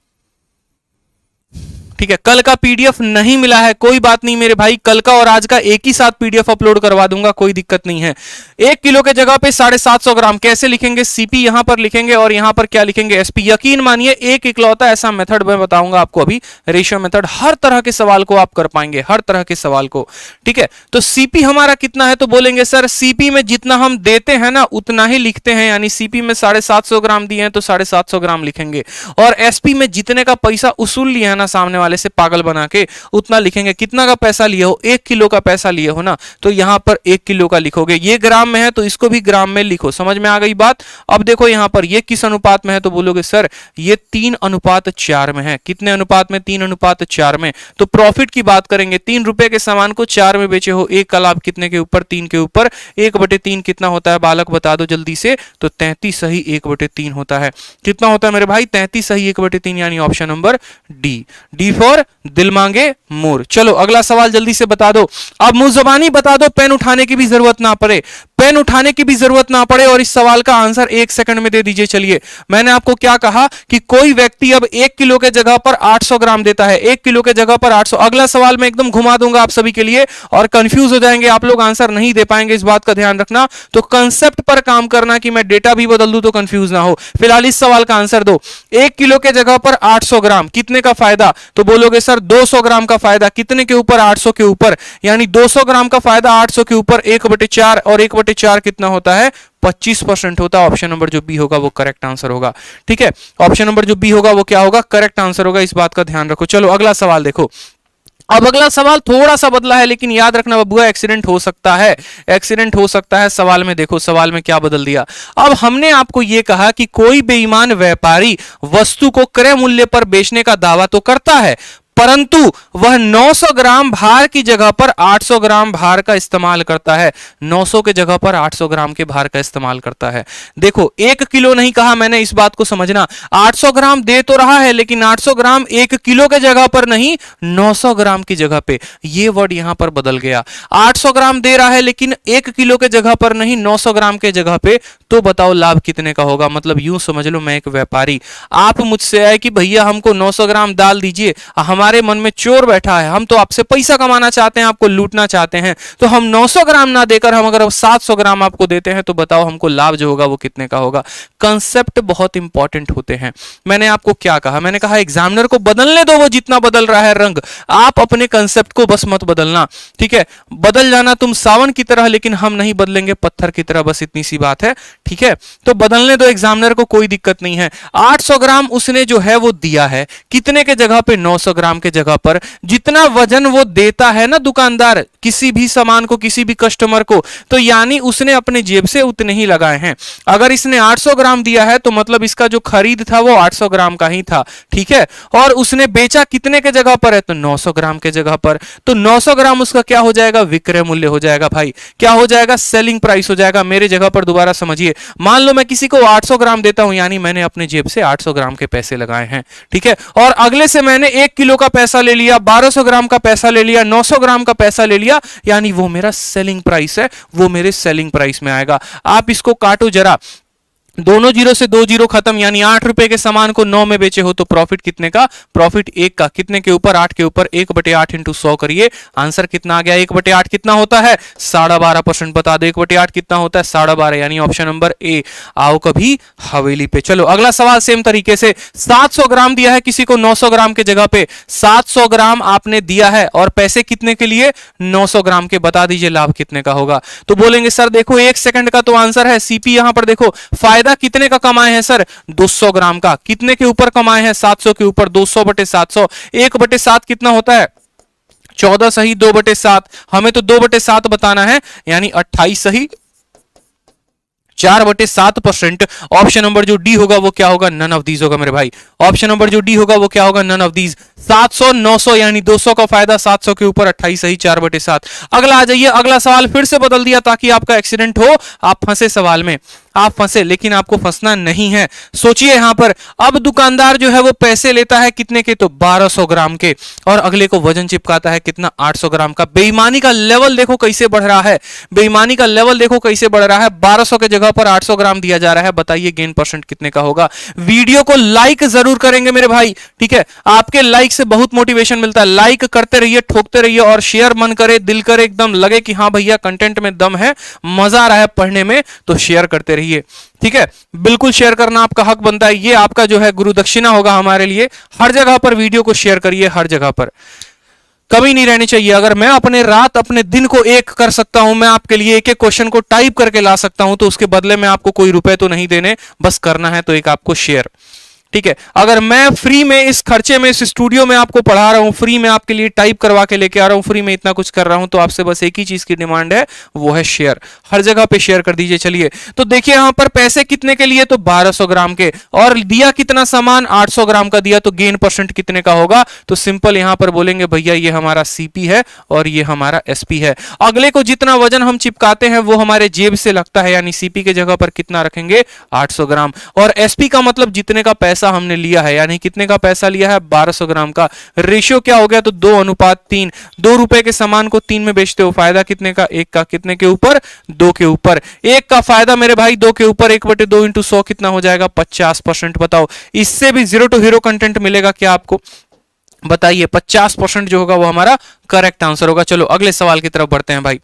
ठीक है, कल का पीडीएफ नहीं मिला है, कोई बात नहीं मेरे भाई, कल का और आज का एक ही साथ पीडीएफ अपलोड करवा दूंगा, कोई दिक्कत नहीं है। 1 किलो के जगह पे 750 ग्राम कैसे लिखेंगे? सीपी यहां पर लिखेंगे और यहां पर क्या लिखेंगे? एसपी। यकीन मानिए एक इकलौता ऐसा मेथड मैं बताऊंगा आपको अभी, रेशियो मेथड, हर तरह के सवाल को आप कर पाएंगे, हर तरह के सवाल को। ठीक है, तो सीपी हमारा कितना है? तो बोलेंगे सर सीपी में जितना हम देते हैं ना उतना ही लिखते हैं, यानी सीपी में 750 ग्राम दिए हैं तो 750 ग्राम लिखेंगे। और एसपी में जितने का पैसा उसूल लिया है ना सामने वाले से पागल बना के, उतना लिखेंगे। कितना का पैसा लिए हो? 1 किलो का पैसा लिए हो ना, तो यहां पर 1 किलो का लिखोगे। ये ग्राम में है तो इसको भी ग्राम में लिखो। समझ में आ गई बात? अब देखो यहां पर ये किस अनुपात में है? तो बोलोगे सर ये 3:4 में है। कितने अनुपात में? 3:4 में। तो प्रॉफिट की बात करेंगे, 3 रुपए के सामान को 4 में बेचे हो, 1 का लाभ कितने के ऊपर? 3 के ऊपर। 1/3 कितना होता है बालक बता दो जल्दी से? तो 33 सही 1/3 होता है। कितना होता है मेरे भाई? 33 सही 1/3, यानी option number D. D for दिल मांगे मोर। चलो अगला सवाल जल्दी से बता दो। अब मुंह जुबानी बता दो, पेन उठाने की भी जरूरत ना पड़े, पेन उठाने की भी जरूरत ना पड़े, और इस सवाल का आंसर 1 सेकंड में दे दीजिए। चलिए मैंने आपको क्या कहा कि कोई व्यक्ति अब 1 किलो के जगह पर 800 ग्राम देता है, 1 किलो के जगह पर 800। अगला सवाल मैं एकदम घुमा दूंगा आप सभी के लिए और कंफ्यूज हो जाएंगे आप लोग, आंसर नहीं दे पाएंगे, इस बात का ध्यान रखना। तो कंसेप्ट पर काम करना कि मैं डेटा भी बदल दूं तो कंफ्यूज ना हो। फिलहाल इस सवाल का आंसर दो। 1 किलो के जगह पर 800 ग्राम, कितने का फायदा? तो बोलोगे सर 200 ग्राम का फायदा। कितने के ऊपर? 800 के ऊपर, यानी 200 ग्राम का फायदा 800 के ऊपर 1/4, और 1/4 कितना होता है? 25% होता है। ऑप्शन नंबर जो बी होगा वो करेक्ट आंसर होगा। ठीक है, ऑप्शन नंबर जो बी होगा वो क्या होगा? करेक्ट आंसर होगा, इस बात का ध्यान रखो। चलो अगला सवाल देखो। अब अगला सवाल थोड़ा सा बदला है, लेकिन याद रखना बबुआ एक्सीडेंट हो सकता है, एक्सीडेंट हो सकता है। सवाल में देखो, सवाल में क्या बदल दिया। अब हमने आपको यह कहा कि कोई बेईमान व्यापारी वस्तु को क्रय मूल्य पर बेचने का दावा तो करता है, परंतु वह 900 ग्राम भार की जगह पर 800 ग्राम भार का इस्तेमाल करता है। 900 के जगह पर 800 ग्राम के भार का इस्तेमाल करता है। देखो 1 किलो नहीं कहा मैंने, इस बात को समझना। 800 ग्राम दे तो रहा है, लेकिन 800 ग्राम 1 किलो के जगह पर नहीं, 900 ग्राम की जगह पे। ये वर्ड यहां पर बदल गया। 800 ग्राम दे रहा है लेकिन 1 किलो के जगह पर नहीं, 900 ग्राम के जगह पे। तो बताओ लाभ कितने का होगा? मतलब यूं समझ लो मैं एक व्यापारी, आप मुझसे आए कि भैया हमको 900 ग्राम दाल दीजिए, हमारे मन में चोर बैठा है, हम तो आपसे पैसा कमाना चाहते हैं, आपको लूटना चाहते हैं, तो हम 900 ग्राम ना देकर हम अगर 700 ग्राम आपको देते हैं, तो बताओ हमको लाभ जो होगा वो कितने का होगा? कंसेप्ट बहुत इंपॉर्टेंट होते हैं। मैंने आपको क्या कहा? मैंने कहा एग्जामिनर को बदलने दो, वो जितना बदल रहा है रंग, आप अपने कंसेप्ट को बस मत बदलना। ठीक है, बदल जाना तुम सावन की तरह, लेकिन हम नहीं बदलेंगे पत्थर की तरह, बस इतनी सी बात है। ठीक है, तो बदलने दो एग्जामिनर को, कोई दिक्कत नहीं है। 800 ग्राम उसने जो है वो दिया है, कितने के जगह पे? 900 ग्राम ग्राम के जगह पर जितना वजन वो देता है ना दुकानदार किसी भी सामान को, किसी भी कस्टमर को, तो यानी उसने अपने जेब से उतने ही लगाए हैं। अगर इसने 800 ग्राम दिया है तो मतलब इसका जो खरीद था वो 800 ग्राम का ही था, ठीक है। और उसने बेचा कितने के जगह पर है, तो 900 ग्राम के जगह पर। तो 900 ग्राम उसका क्या हो जाएगा, विक्रय मूल्य हो जाएगा भाई। क्या हो जाएगा, सेलिंग प्राइस हो जाएगा। मेरे जगह पर दोबारा समझिए, मान लो मैं किसी को 800 ग्राम देता हूं, यानी मैंने अपने जेब से 800 ग्राम के पैसे लगाए हैं, ठीक है। और अगले से मैंने 1 किलो का पैसा ले लिया, 1200 ग्राम का पैसा ले लिया, 900 ग्राम का पैसा ले लिया, यानी वो मेरा सेलिंग प्राइस है, वो मेरे सेलिंग प्राइस में आएगा। आप इसको काटो जरा, दोनों जीरो से 2 जीरो खत्म, यानी 8 रुपए के सामान को 9 में बेचे हो तो प्रॉफिट कितने का, प्रॉफिट 1 का। कितने के ऊपर, 8 के ऊपर। 1/8 इंटू 100 करिए, आंसर कितना आ गया, 1/8 कितना होता है, 12.5% बता दो। 1/8 कितना होता है, 12.5, यानी ऑप्शन नंबर ए। आओ कभी हवेली पे। चलो अगला सवाल सेम तरीके से, 700 ग्राम दिया है किसी को 900 ग्राम के जगह पे, 700 ग्राम आपने दिया है और पैसे कितने के लिए, 900 ग्राम के। बता दीजिए लाभ कितने का होगा। तो बोलेंगे सर देखो 1 सेकंड का तो आंसर है, सीपी यहां पर देखो, फायदा कितने का कमाए हैं सर, 200 ग्राम का। कितने के ऊपर कमाए हैं, 700 के ऊपर। 200/700, 1/7 कितना होता है, 14 सही, 2/7, हमें तो 2/7 बताना है, यानी 28 सही, 4/7%। ऑप्शन नंबर जो डी होगा वो क्या होगा, नन ऑफ दीज होगा मेरे भाई। ऑप्शन नंबर जो डी होगा वो क्या होगा, नन ऑफ दीज। 700 900 यानी 200 का फायदा, 700 के ऊपर 28 सही, 4/7। अगला आ जाइए, अगला सवाल फिर से बदल दिया ताकि आपका एक्सीडेंट हो, आप फंसे सवाल में, आप फंसे, लेकिन आपको फंसना नहीं है। सोचिए यहां पर, अब दुकानदार जो है वो पैसे लेता है कितने के, तो 1200 ग्राम के, और अगले को वजन चिपकाता है कितना, 800 ग्राम का। बेईमानी का लेवल देखो कैसे बढ़ रहा है, बेईमानी का लेवल देखो कैसे बढ़ रहा है। 1200 के जगह पर 800 ग्राम दिया जा रहा है, बताइए गेन परसेंट कितने का होगा। वीडियो को लाइक जरूर करेंगे मेरे भाई, ठीक है। आपके लाइक से बहुत मोटिवेशन मिलता है, लाइक करते रहिए, ठोकते रहिए, और शेयर मन करे, दिल करे, एकदम लगे कि हाँ भैया कंटेंट में दम है, मजा आ रहा है पढ़ने में, तो शेयर करते रहिए, ठीक है। बिल्कुल शेयर करना आपका हक बनता है, ये आपका जो है गुरु दक्षिणा होगा हमारे लिए। हर जगह पर वीडियो को शेयर करिए, हर जगह पर कमी नहीं रहनी चाहिए। अगर मैं अपने रात अपने दिन को एक कर सकता हूं, मैं आपके लिए एक एक क्वेश्चन को टाइप करके ला सकता हूं, तो उसके बदले में आपको कोई रुपए तो नहीं देने, बस करना है तो एक आपको शेयर, ठीक है। अगर मैं फ्री में इस खर्चे में इस स्टूडियो में आपको पढ़ा रहा हूं, फ्री में आपके लिए टाइप करवा के लेके आ रहा हूं, फ्री में इतना कुछ कर रहा हूं, तो आपसे बस एक ही चीज की डिमांड है, वो है शेयर। हर जगह पे शेयर कर दीजिए। चलिए तो देखिए यहां पर पैसे कितने के लिए, तो 1200 ग्राम के, और दिया कितना सामान, 800 ग्राम का दिया, तो गेन परसेंट कितने का होगा, तो सिंपल यहां पर बोलेंगे भैया ये हमारा सीपी है और ये हमारा एसपी है। अगले को जितना वजन हम चिपकाते हैं वो हमारे जेब से लगता है, यानी सीपी के जगह पर कितना रखेंगे, 800 ग्राम, और एसपी का मतलब जितने का पैसा हमने लिया है, यानी कितने का पैसा लिया है, 1200 ग्राम का। रेशियो क्या हो गया, तो 2:3। 2 रुपए के सामान को 3 में बेचते हो, फायदा कितने का, 1 का। कितने के ऊपर, 2 के ऊपर। 1 का फायदा मेरे भाई 2 के ऊपर, 1/2 इंटू 100 कितना हो जाएगा, 50%। बताओ इससे भी जीरो टू हीरो कंटेंट मिलेगा क्या आपको, बताइए। 50% जो होगा वो हमारा करेक्ट आंसर होगा। चलो अगले सवाल की तरफ बढ़ते हैं भाई,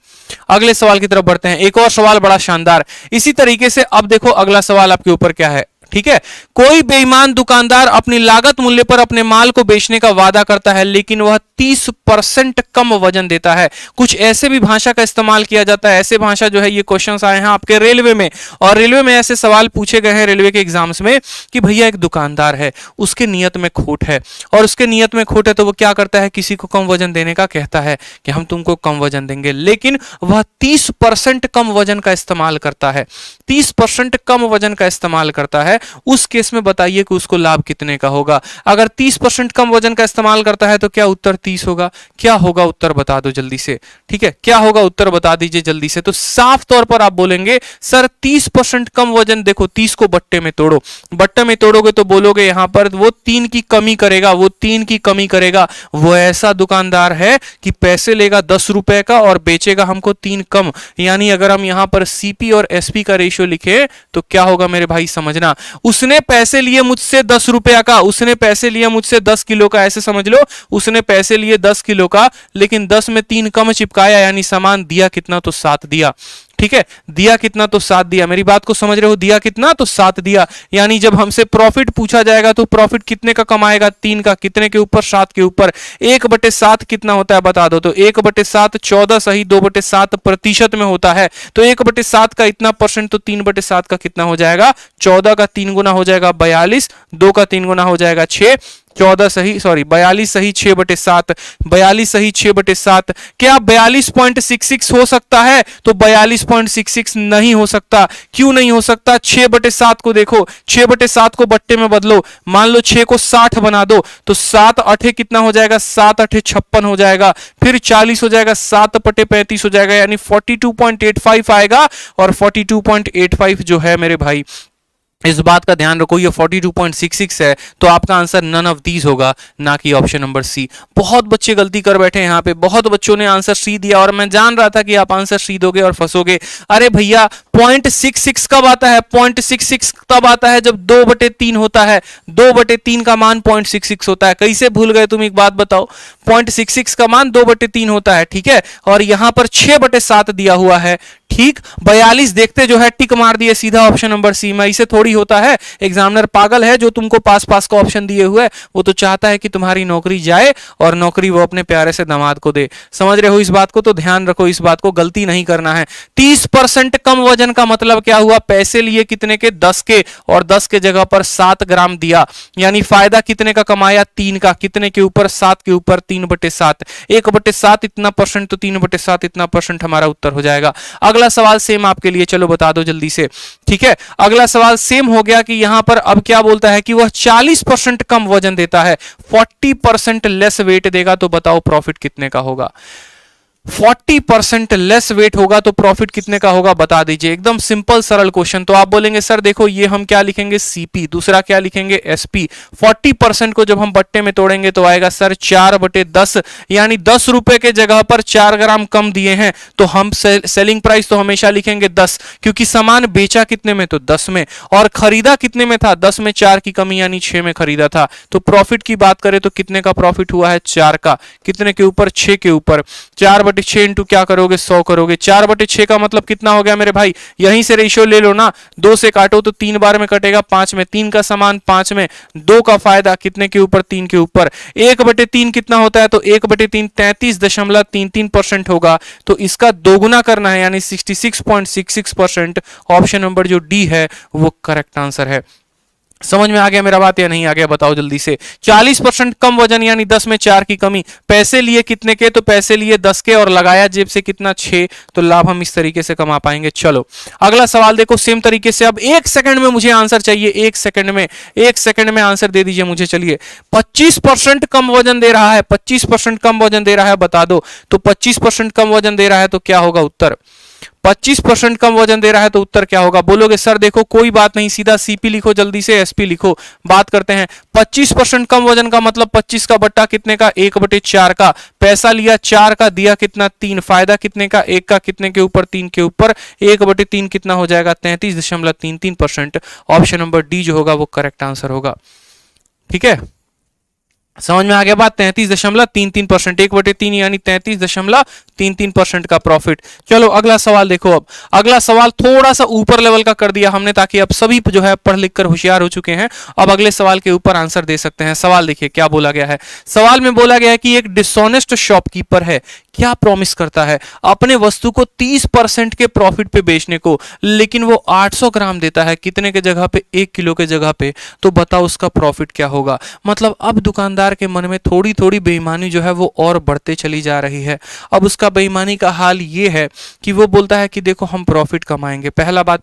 अगले सवाल की तरफ बढ़ते हैं। एक और सवाल बड़ा शानदार इसी तरीके से। अब देखो अगला सवाल आपके ऊपर क्या है, ठीक है। कोई बेईमान दुकानदार अपनी लागत मूल्य पर अपने माल को बेचने का वादा करता है, लेकिन वह 30% कम वजन देता है। कुछ ऐसे भी भाषा का इस्तेमाल किया जाता है, ऐसे भाषा जो है, ये क्वेश्चंस आए हैं आपके रेलवे में, और रेलवे में ऐसे सवाल पूछे गए हैं रेलवे के एग्जाम्स में कि भैया एक दुकानदार है, उसके नियत में खोट है, और उसके नियत में खोट है तो वो क्या करता है, किसी को कम वजन देने का कहता है कि हम तुमको कम वजन देंगे, लेकिन वह 30% कम वजन का इस्तेमाल करता है, 30% कम वजन का इस्तेमाल करता है। उस केस में बताइए कि उसको लाभ कितने का होगा। अगर 30% कम वजन का इस्तेमाल करता है तो क्या उत्तर 30 होगा, क्या होगा उत्तर बता दो जल्दी से, ठीक है। क्या होगा उत्तर बता दीजिए जल्दी से। तो साफ तौर पर आप बोलेंगे सर 30% कम वजन, देखो 30 को बट्टे में तोड़ो, बट्टे में तोड़ोगे तो बोलोगे यहां पर वो 3 की कमी करेगा, वो 3 की कमी करेगा। वो ऐसा दुकानदार है कि पैसे लेगा 10 रुपए का और बेचेगा हमको 3 कम, यानी अगर हम यहां पर सीपी और एसपी का रेशियो लिखे तो क्या होगा मेरे भाई, समझना। उसने पैसे लिए मुझसे 10 रुपया का, उसने पैसे लिए मुझसे 10 किलो का, ऐसे समझ लो उसने पैसे लिए 10 किलो का, लेकिन 10 में 3 कम चिपकाया, यानी सामान दिया कितना, तो 7 दिया, ठीक है। दिया कितना, तो 7 दिया। मेरी बात को समझ रहे हो, दिया कितना, तो 7 दिया। यानी जब हमसे प्रॉफिट पूछा जाएगा तो प्रॉफिट कितने का कमाएगा, 3 का। कितने के ऊपर, 7 के ऊपर। 1/7 कितना होता है बता दो, तो 1/7 14 सही, 2/7% में होता है, तो 1/7 का इतना परसेंट, तो 3/7 का कितना हो जाएगा, 14 का 3 गुना हो जाएगा 42, 2 का 3 गुना हो जाएगा 6, 14 सही, सॉरी 42 सही, 6/7, 42 सही, 6/7। क्या 42.66 हो सकता है? तो 42.66 नहीं हो सकता। क्यों नहीं हो सकता? 6/7 को देखो, 6/7 को बट्टे में बदलो, मान लो 6 को 60 बना दो, तो 7 8 कितना हो जाएगा? 7 8 56 हो जाएगा, फिर 40 हो जाएगा, 7/35 हो जाएगा, यानी 42.85 आएगा। और 42.85 जो है मेरे भाई, इस बात का ध्यान रखो, ये 42.66 है, तो आपका आंसर नन ऑफ दीज होगा, ना कि ऑप्शन नंबर सी। बहुत बच्चे गलती कर बैठे हैं यहाँ पे, बहुत बच्चों ने आंसर सी दिया और मैं जान रहा था कि आप आंसर सी दोगे और फंसोगे। अरे भैया 0.66 कब आता है? 0.66 तब आता है जब 2/3 होता है, 2/3 का मान 0.66 होता है। कैसे भूल गए तुम? एक बात बताओ, 0.66 का मान 2/3 होता है, ठीक है, और यहां पर 6/7 दिया हुआ है, ठीक। 42 देखते जो है टिक मार दिए सीधा ऑप्शन नंबर सी में। इसे थोड़ी होता है, एग्जामिनर पागल है जो तुमको पास पास का ऑप्शन दिए हुए, वो तो चाहता है कि तुम्हारी नौकरी जाए और नौकरी वो अपने प्यारे से दामाद को दे। समझ रहे हो इस बात को? तो ध्यान रखो, इस बात को गलती नहीं करना है। 30% कम वजन का मतलब क्या हुआ? पैसे लिए कितने के? 10 के, और 10 के जगह पर 7 ग्राम दिया, यानी फायदा कितने का कमाया? 3 का। कितने के ऊपर? 7 के ऊपर, 3/7, 1/7 इतना परसेंट, तो 3/7 इतना परसेंट हमारा उत्तर हो जाएगा। अगला सवाल सेम आपके लिए, चलो बता दो जल्दी से, ठीक है। अगला सवाल सेम हो गया कि यहां पर अब क्या बोलता है कि वह 40% कम वजन देता है, 40% लेस वेट देगा, तो बताओ प्रॉफिट कितने का होगा? 40% लेस वेट होगा तो प्रॉफिट कितने का होगा? बता दीजिए। एकदम सिंपल सरल क्वेश्चन। तो आप बोलेंगे सर देखो ये हम क्या लिखेंगे? सीपी, दूसरा क्या लिखेंगे? एसपी। 40% को जब हम बट्टे में तोड़ेंगे तो आएगा सर 4/10, यानी 10 रुपए के जगह पर 4 ग्राम कम दिए हैं, तो हम सेलिंग प्राइस तो हमेशा लिखेंगे 10, क्योंकि सामान बेचा कितने में? तो 10 में, और खरीदा कितने में था? 10 में 4 की कमी यानी 6 में खरीदा था। तो प्रॉफिट की बात करें तो कितने का प्रॉफिट हुआ है? 4 का। कितने के ऊपर? 6 के ऊपर। 4/6 इंटू क्या करोगे? 100 करोगे। 4/6 का मतलब कितना हो गया मेरे भाई? यहीं से रेशियो ले लो ना, 2 से काटो तो 3 बार में कटेगा, 5 में। 3 का सामान 5 में, 2 का फायदा कितने के ऊपर? 3 के ऊपर। 1/3 कितना होता है? तो 1/3 33.33% होगा, तो इसका दोगुना करना है, यानी 66.66%। ऑप्शन नंबर जो डी है वो करेक्ट आंसर है। समझ में आ गया मेरा बात या नहीं आ गया? बताओ जल्दी से। 40% कम वजन यानी 10 में 4 की कमी। पैसे लिए कितने के? तो पैसे लिए 10 के, और लगाया जेब से कितना? 6। तो लाभ हम इस तरीके से कमा पाएंगे। चलो अगला सवाल देखो, सेम तरीके से। अब 1 सेकंड में मुझे आंसर चाहिए, 1 सेकंड में, 1 सेकंड में आंसर दे दीजिए मुझे। चलिए 25% कम वजन दे रहा है, 25% कम वजन दे रहा है, बता दो। तो 25% कम वजन दे रहा है तो क्या होगा उत्तर? 25% कम वजन दे रहा है तो उत्तर क्या होगा? बोलोगे सर देखो कोई बात नहीं, सीधा सीपी लिखो, जल्दी से एसपी लिखो। बात करते हैं 25% कम वजन का मतलब 25 का बट्टा कितने का? 1/4 का। पैसा लिया 4 का, दिया कितना? 3। फायदा कितने का? 1 का। कितने के ऊपर? 3 के ऊपर। 1/3 कितना हो जाएगा? 33.33%। ऑप्शन नंबर डी जो होगा वो करेक्ट आंसर होगा। ठीक है, समझ में आ गया बात? 33.33%, 1/3 यानी 33.33% का प्रॉफिट। चलो अगला सवाल देखो। अब अगला सवाल थोड़ा सा ऊपर लेवल का कर दिया हमने, ताकि अब सभी जो है पढ़ लिख कर होशियार हो चुके हैं, अब अगले सवाल के ऊपर आंसर दे सकते हैं। सवाल देखिए क्या बोला गया है। सवाल में बोला गया है कि एक डिसऑनेस्ट शॉपकीपर है, क्या प्रॉमिस करता है? अपने वस्तु को 30% के प्रॉफिट पे बेचने को, लेकिन वो 800 ग्राम देता है, कितने के जगह पे? 1 किलो के जगह पे। तो बताओ उसका प्रॉफिट क्या होगा? मतलब अब दुकानदार के मन में थोड़ी थोड़ी बेईमानी जो है वो और बढ़ते चली जा रही है। अब उसका बेईमानी का हाल ये है कि वो बोलता है कि देखो हम प्रॉफिट कमाएंगे। पहला बात,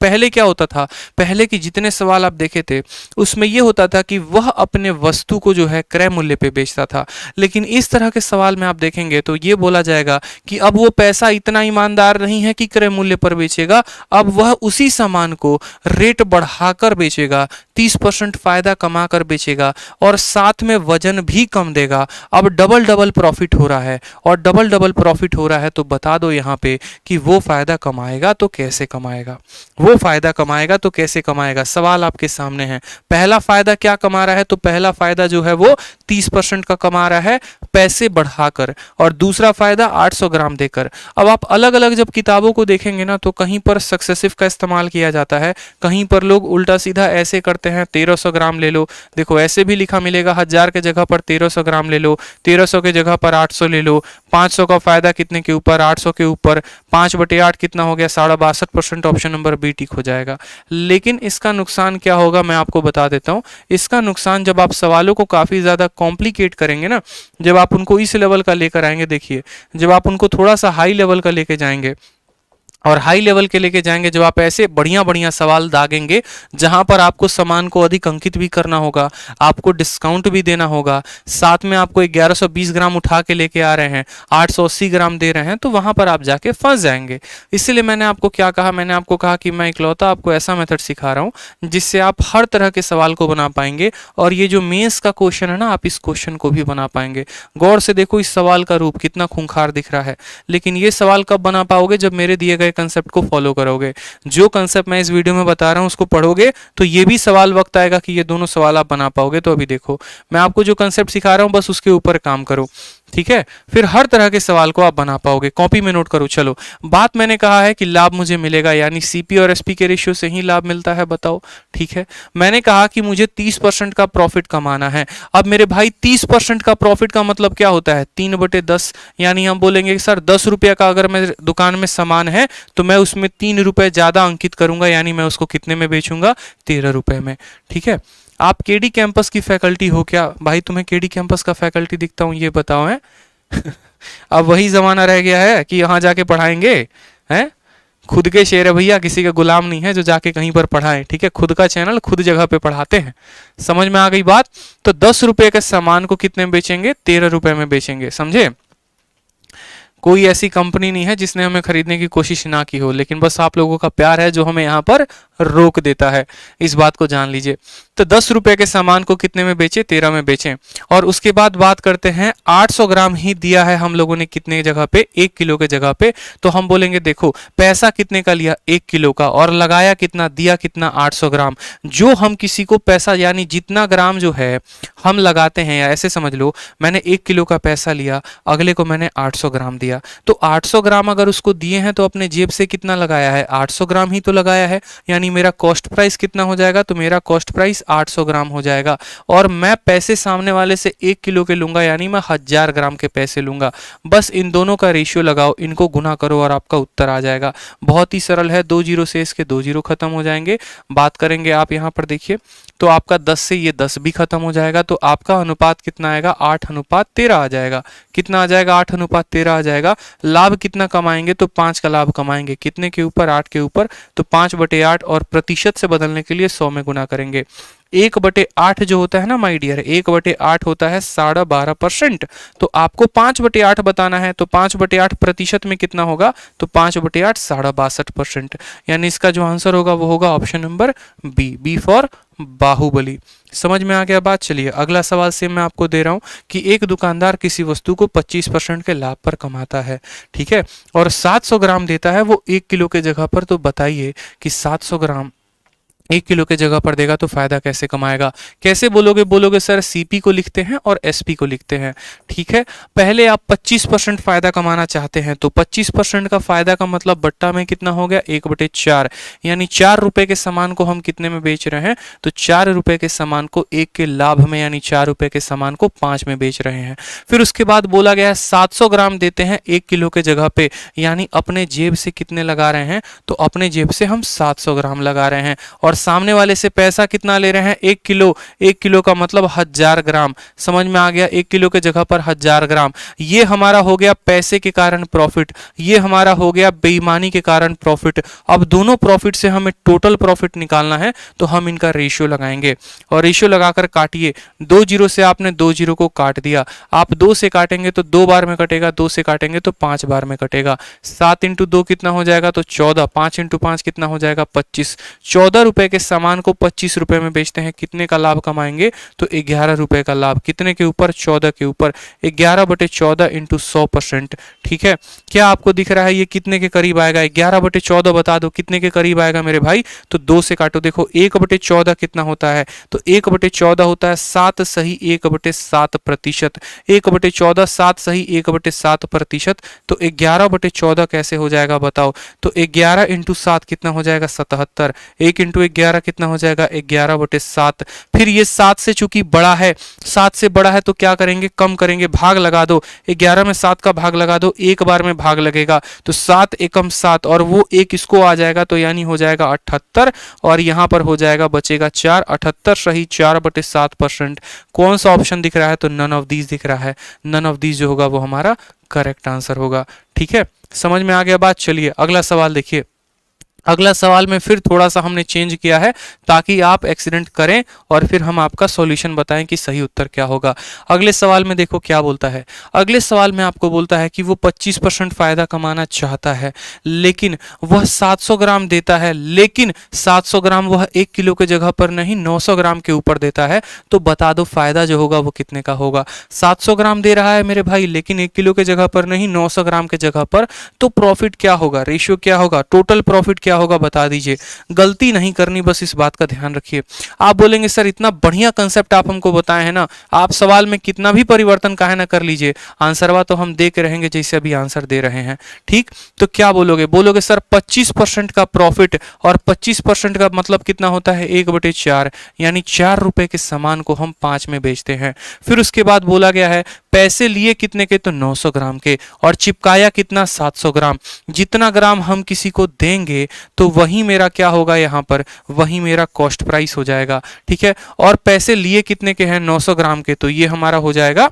पहले क्या होता था? पहले के जितने सवाल आप देखे थे उसमें ये होता था कि वह अपने वस्तु को जो है क्रय मूल्य पे बेचता था, लेकिन इस तरह के सवाल में आप देखेंगे तो ये बोला जाएगा कि अब वो पैसा इतना ईमानदार नहीं है कि क्रय मूल्य पर बेचेगा, अब वह उसी सामान को रेट बढ़ाकर बेचेगा, 30% फायदा कमा कर बेचेगा, और साथ में वजन भी कम देगा। अब डबल डबल प्रॉफिट हो रहा है, और डबल डबल प्रॉफिट हो रहा है तो बता दो यहाँ पे कि वो फायदा कमाएगा तो कैसे कमाएगा? वो फायदा कमाएगा तो कैसे कमाएगा? सवाल आपके सामने है। पहला फायदा क्या कमा रहा है? तो पहला फायदा जो है वो 30% का कमा रहा है पैसे बढ़ाकर, और दूसरा फायदा 800 ग्राम देकर। अब आप अलग अलग जब किताबों को देखेंगे ना तो कहीं पर सक्सेसिव का इस्तेमाल किया जाता है, कहीं पर लोग उल्टा सीधा ऐसे करते हैं 1300 ग्राम ले लो। देखो ऐसे भी लिखा मिलेगा, 1000 के जगह पर 1300 ग्राम ले लो, 1300 के जगह पर 800 ले लो। 500 का फायदा कितने के ऊपर, 800 के ऊपर, 5/8 कितना हो गया, 62.5%। ऑप्शन नंबर बी टिक हो जाएगा। लेकिन इसका नुकसान क्या होगा मैं आपको बता देता हूं। इसका नुकसान जब आप सवालों को काफी ज्यादा कॉम्प्लिकेट करेंगे ना, जब आप उनको इस लेवल का लेकर आएंगे, देखिए जब आप उनको थोड़ा सा हाई लेवल का लेके जाएंगे और हाई लेवल के लेके जाएंगे, जब आप ऐसे बढ़िया बढ़िया सवाल दागेंगे जहां पर आपको सामान को अधिक अंकित भी करना होगा, आपको डिस्काउंट भी देना होगा, साथ में आपको 1120 ग्राम उठा के लेके आ रहे हैं, 880 ग्राम दे रहे हैं, तो वहां पर आप जाके फंस जाएंगे। इसलिए मैंने आपको क्या कहा, मैंने आपको कहा कि मैं इकलौता आपको ऐसा मेथड सिखा रहा हूं जिससे आप हर तरह के सवाल को बना पाएंगे। और ये जो मेंस का क्वेश्चन है ना, आप इस क्वेश्चन को भी बना पाएंगे। गौर से देखो इस सवाल का रूप कितना खूंखार दिख रहा है, लेकिन ये सवाल कब बना पाओगे, जब मेरे दिए गए कंसेप्ट को फॉलो करोगे। जो कंसेप्ट मैं इस वीडियो में बता रहा हूं उसको पढ़ोगे तो ये भी सवाल वक्त आएगा कि ये दोनों सवाल आप बना पाओगे। तो अभी देखो मैं आपको जो कंसेप्ट सिखा रहा हूं बस उसके ऊपर काम करो, ठीक है, फिर हर तरह के सवाल को आप बना पाओगे। कॉपी में नोट करो। चलो, बात मैंने कहा है कि लाभ मुझे मिलेगा, यानी सीपी और एसपी के रेशियो से ही लाभ मिलता है, बताओ, ठीक है। मैंने कहा कि मुझे 30% का प्रॉफिट कमाना है। अब मेरे भाई 30% का प्रॉफिट का मतलब क्या होता है, 3/10, यानी हम बोलेंगे कि सर 10 रुपये का अगर मेरे दुकान में सामान है तो मैं उसमें 3 रुपये ज्यादा अंकित करूंगा, यानी मैं उसको कितने में बेचूंगा, 13 रुपये में, ठीक है। आप केडी कैंपस की फैकल्टी हो क्या भाई, तुम्हें केडी कैंपस का फैकल्टी दिखता हूं, ये बताओ है। अब वही जमाना रह गया है कि यहाँ जाके पढ़ाएंगे, हैं, खुद के शेर है भैया, किसी का गुलाम नहीं है जो जाके कहीं पर पढ़ाए, ठीक है। खुद का चैनल खुद जगह पे पढ़ाते हैं, समझ में आ गई बात। तो 10 रुपये के सामान को कितने में बेचेंगे, 13 रुपये में बेचेंगे, समझे। कोई ऐसी कंपनी नहीं है जिसने हमें खरीदने की कोशिश ना की हो, लेकिन बस आप लोगों का प्यार है जो हमें यहाँ पर रोक देता है, इस बात को जान लीजिए। तो 10 रुपये के सामान को कितने में बेचे, 13 में बेचें। और उसके बाद बात करते हैं, 800 ग्राम ही दिया है हम लोगों ने कितने जगह पे, 1 किलो के जगह पे। तो हम बोलेंगे देखो पैसा कितने का लिया, 1 किलो का, और लगाया कितना, दिया कितना, 800 ग्राम। जो हम किसी को पैसा, यानी जितना ग्राम जो है हम लगाते हैं, या ऐसे समझ लो मैंने 1 किलो का पैसा लिया, अगले को मैंने 800 ग्राम दिया, तो 800 ग्राम अगर उसको दिए हैं तो अपने जेब से कितना लगाया है, 800 ग्राम ही तो लगाया है, यानी मेरा कॉस्ट प्राइस कितना हो जाएगा, तो मेरा कॉस्ट प्राइस 800 ग्राम हो जाएगा। और मैं पैसे सामने वाले से 1 किलो के लूंगा, यानी मैं 1000 ग्राम के पैसे लूंगा। बस इन दोनों का रेशियो लगाओ, इनको गुना करो और आपका उत्तर आ जाएगा। बहुत ही सरल है, 2 जीरो से इसके 2 जीरो खत्म हो जाएंगे। बात करेंगे आप यहाँ पर देखिए, तो आपका 10 से ये 10 भी खत्म हो जाएगा, तो आपका अनुपात कितना आएगा, 8:13 आ जाएगा। कितना आ जाएगा, 8:13 आ जाएगा। लाभ कितना कमाएंगे, तो 5 का लाभ कमाएंगे, कितने के ऊपर, 8 के ऊपर, तो 5/8, और प्रतिशत से बदलने के लिए 100 में गुना करेंगे। 1/8 जो होता है ना माय डियर, 1/8 होता है 12.5%। तो आपको 5/8 बताना है, तो 5/8 प्रतिशत में कितना होगा, तो 5/8 62.5%, यानी इसका जो आंसर होगा वो होगा option number B, B for Baahubali. समझ में आ गया बात। चलिए अगला सवाल से मैं आपको दे रहा हूं कि एक दुकानदार किसी वस्तु को 25% के लाभ पर कमाता है, ठीक है, और 700 ग्राम देता है वो 1 किलो के जगह पर। तो बताइए कि 700 ग्राम 1 किलो के जगह पर देगा तो फायदा कैसे कमाएगा। कैसे बोलोगे, बोलोगे सर सीपी को लिखते हैं और एसपी को लिखते हैं, ठीक है। पहले आप 25% फायदा कमाना चाहते हैं, तो 25% का फायदा का मतलब बट्टा में कितना हो गया, 1/4, यानी 4 रुपए के सामान को हम कितने में बेच रहे हैं, तो 4 रुपए के सामान को 1 के लाभ में, यानी 4 रुपए के सामान को 5 में बेच रहे हैं। फिर उसके बाद बोला गया है 700 ग्राम देते हैं 1 किलो के जगह पे, यानी अपने जेब से कितने लगा रहे हैं, तो अपने जेब से हम 700 ग्राम लगा रहे हैं। और सामने वाले से पैसा कितना ले रहे हैं, 1 किलो। 1 किलो का मतलब 1000 ग्राम, समझ में आ गया। 1 किलो के जगह पर 1000 ग्राम। ये हमारा हो गया पैसे के कारण प्रॉफिट, ये हमारा हो गया बेईमानी के कारण प्रॉफिट। अब दोनों प्रॉफिट से हमें टोटल प्रॉफिट निकालना है, तो हम इनका रेशियो लगाएंगे, और रेशियो लगाकर काटिए। 2 जीरो से आपने 2 जीरो को काट दिया, आप 2 से काटेंगे तो 2 बार में कटेगा, 2 से काटेंगे तो 5 बार में कटेगा। 7 × 2 कितना हो जाएगा, तो 14। 5 × 5 कितना हो जाएगा, 25। 14 रुपए के सामान को 25 रुपए में बेचते हैं, कितने का लाभ कमाएंगे, तो 11 रुपए का लाभ। कितने के ऊपर, 14 के ऊपर। 11/14 × 100%, ठीक है, क्या आपको दिख रहा है ये कितने के करीब आएगा? 11/14 बता दो कितने के करीब आएगा मेरे भाई? तो 2 से काटो। देखो 1/14 कितना होता है? तो 1/14 होता है 7 सही 1/7%। 1/14 7 सही 1/7%। तो 11/14 कैसे हो जाएगा बताओ? तो 11 इंटू 7 कितना हो जाएगा? 77। 1 इंटू 11 कितना हो जाएगा? 11/7। फिर ये 7 से चूंकि बड़ा है, 7 से बड़ा है तो क्या करेंगे? कम करेंगे, भाग लगा दो। 11 में 7 का भाग लगा दो, एक बार में भाग लगेगा तो 7 एकम 7 और वो एक इसको आ जाएगा तो यानी हो जाएगा 78 और यहां पर हो जाएगा बचेगा 4। 78 सही 4/7%। कौन सा ऑप्शन दिख रहा है? तो नन ऑफ दीज दिख रहा है। नन ऑफ दीज जो होगा वो हमारा करेक्ट आंसर होगा। ठीक है, समझ में आ गया बात? चलिए अगला सवाल देखिए। अगला सवाल में फिर थोड़ा सा हमने चेंज किया है ताकि आप एक्सीडेंट करें और फिर हम आपका सॉल्यूशन बताएं कि सही उत्तर क्या होगा। अगले सवाल में देखो क्या बोलता है। अगले सवाल में आपको बोलता है कि वो 25% फायदा कमाना चाहता है लेकिन वह 700 ग्राम देता है, लेकिन 700 ग्राम वह 1 किलो के जगह पर नहीं 900 ग्राम के ऊपर देता है। तो बता दो फायदा जो होगा वो कितने का होगा? 700 ग्राम दे रहा है मेरे भाई लेकिन 1 किलो के जगह पर नहीं 900 ग्राम के जगह पर, तो प्रॉफिट क्या होगा? रेशियो क्या होगा? टोटल प्रॉफिट क्या होगा बता दीजिए। गलती नहीं करनी, बस इस बात का ध्यान रखिए। आप बोलेंगे सर इतना बढ़िया कंसेप्ट आप हमको बताए हैं ना, आप सवाल में कितना भी परिवर्तन काहे ना कर लीजिए, आंसरवा तो हम दे के रहेंगे जैसे अभी आंसर दे रहे हैं। ठीक, तो क्या बोलोगे? बोलोगे सर 25% का प्रॉफिट और 25% का मतलब कितना होता है? 1/4 यानी 4 रुपए के सामान को हम 5 में बेचते हैं। फिर उसके बाद बोला गया है पैसे लिए कितने के? तो 900 ग्राम के और चिपकाया कितना? 700 ग्राम। जितना ग्राम हम किसी को देंगे तो वही मेरा क्या होगा? यहाँ पर वही मेरा कॉस्ट प्राइस हो जाएगा। ठीक है, और पैसे लिए कितने के हैं? 900 ग्राम के, तो ये हमारा हो जाएगा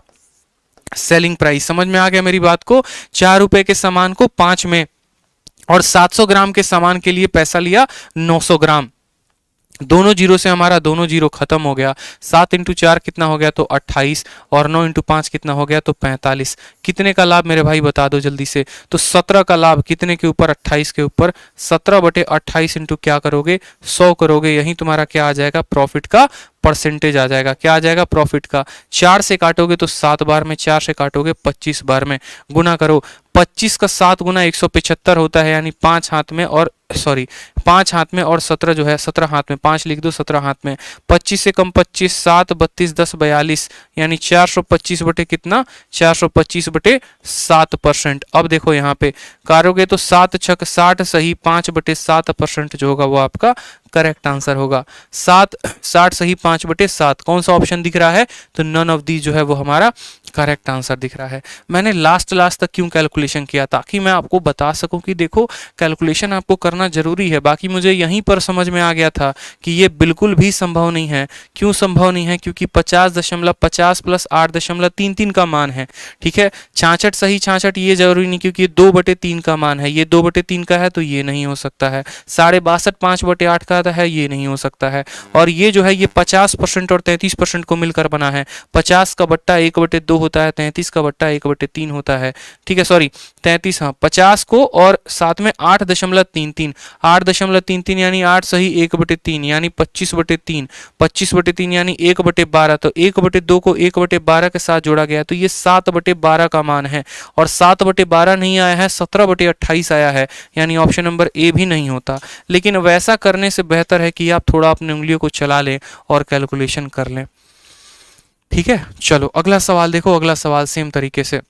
सेलिंग प्राइस। समझ में आ गया मेरी बात को? 4 रुपए के सामान को 5 में और 700 ग्राम के सामान के लिए पैसा लिया 900 ग्राम। दोनों जीरो से हमारा दोनों जीरो खत्म हो गया। 7 इंटू 4 कितना हो गया? तो 28 और 9 इंटू 5 कितना हो गया? तो 45। कितने का लाभ मेरे भाई बता दो जल्दी से? तो 17 का लाभ। कितने के ऊपर? 28 के ऊपर। 17/28 इंटू क्या करोगे? 100 करोगे। यही तुम्हारा क्या आ जाएगा? प्रॉफिट का परसेंटेज आ जाएगा। क्या आ जाएगा? प्रॉफिट का। 4 से काटोगे तो 7 बार में, 4 से काटोगे 25 बार में। गुना करो, 25 का 7 गुना 175 होता है यानी 5 हाथ में और 5 हाथ में और 17 जो है 17 हाथ में, 5 लिख दो 17 हाथ में। 25 से कम 25, 7 32 10 42 यानी 425 बटे कितना? 425 बटे 7%। अब देखो यहाँ पे करोगे तो 7 छक 60 सही 5/7% जो होगा वो आपका करेक्ट आंसर होगा। 60 सही 5/7। कौन सा ऑप्शन दिख रहा है? तो नन ऑफ दी जो है वो हमारा करेक्ट आंसर दिख रहा है। मैंने लास्ट तक क्यों कैलकुलेशन किया? ताकि मैं आपको बता सकूं कि देखो कैलकुलेशन आपको करना जरूरी है। बाकी मुझे यहीं पर समझ में आ गया था कि ये बिल्कुल भी संभव नहीं है। क्यों संभव नहीं है? क्योंकि 50.50 प्लस 8.33 का मान है। ठीक है, 66 सही 66 ये जरूरी नहीं क्योंकि 2/3 का मान है। ये 2/3 का है तो ये नहीं हो सकता है। 62.5 5/8 का है, ये नहीं हो सकता है। और ये जो है ये 50% और 33% को मिलकर बना है। 50 का बट्टा 1/2 होता है, 33 का बट्टा 1/3 होता है। ठीक है, सॉरी 33, हाँ 50 को और साथ में 8.33 8.33 यानी 8 सही 1/3 यानी 25/3 25/3 यानी 1/12। तो 1/2 को 1/12 के साथ जोड़ा गया तो ये 7/12 का मान है और 7/12 नहीं आया है, 17/28 आया है यानी ऑप्शन नंबर ए भी नहीं होता। लेकिन वैसा करने से बेहतर है कि आप थोड़ा अपनी उंगलियों को चला लें और कैलकुलेशन कर लें। ठीक है, चलो अगला सवाल देखो। अगला सवाल सेम तरीके से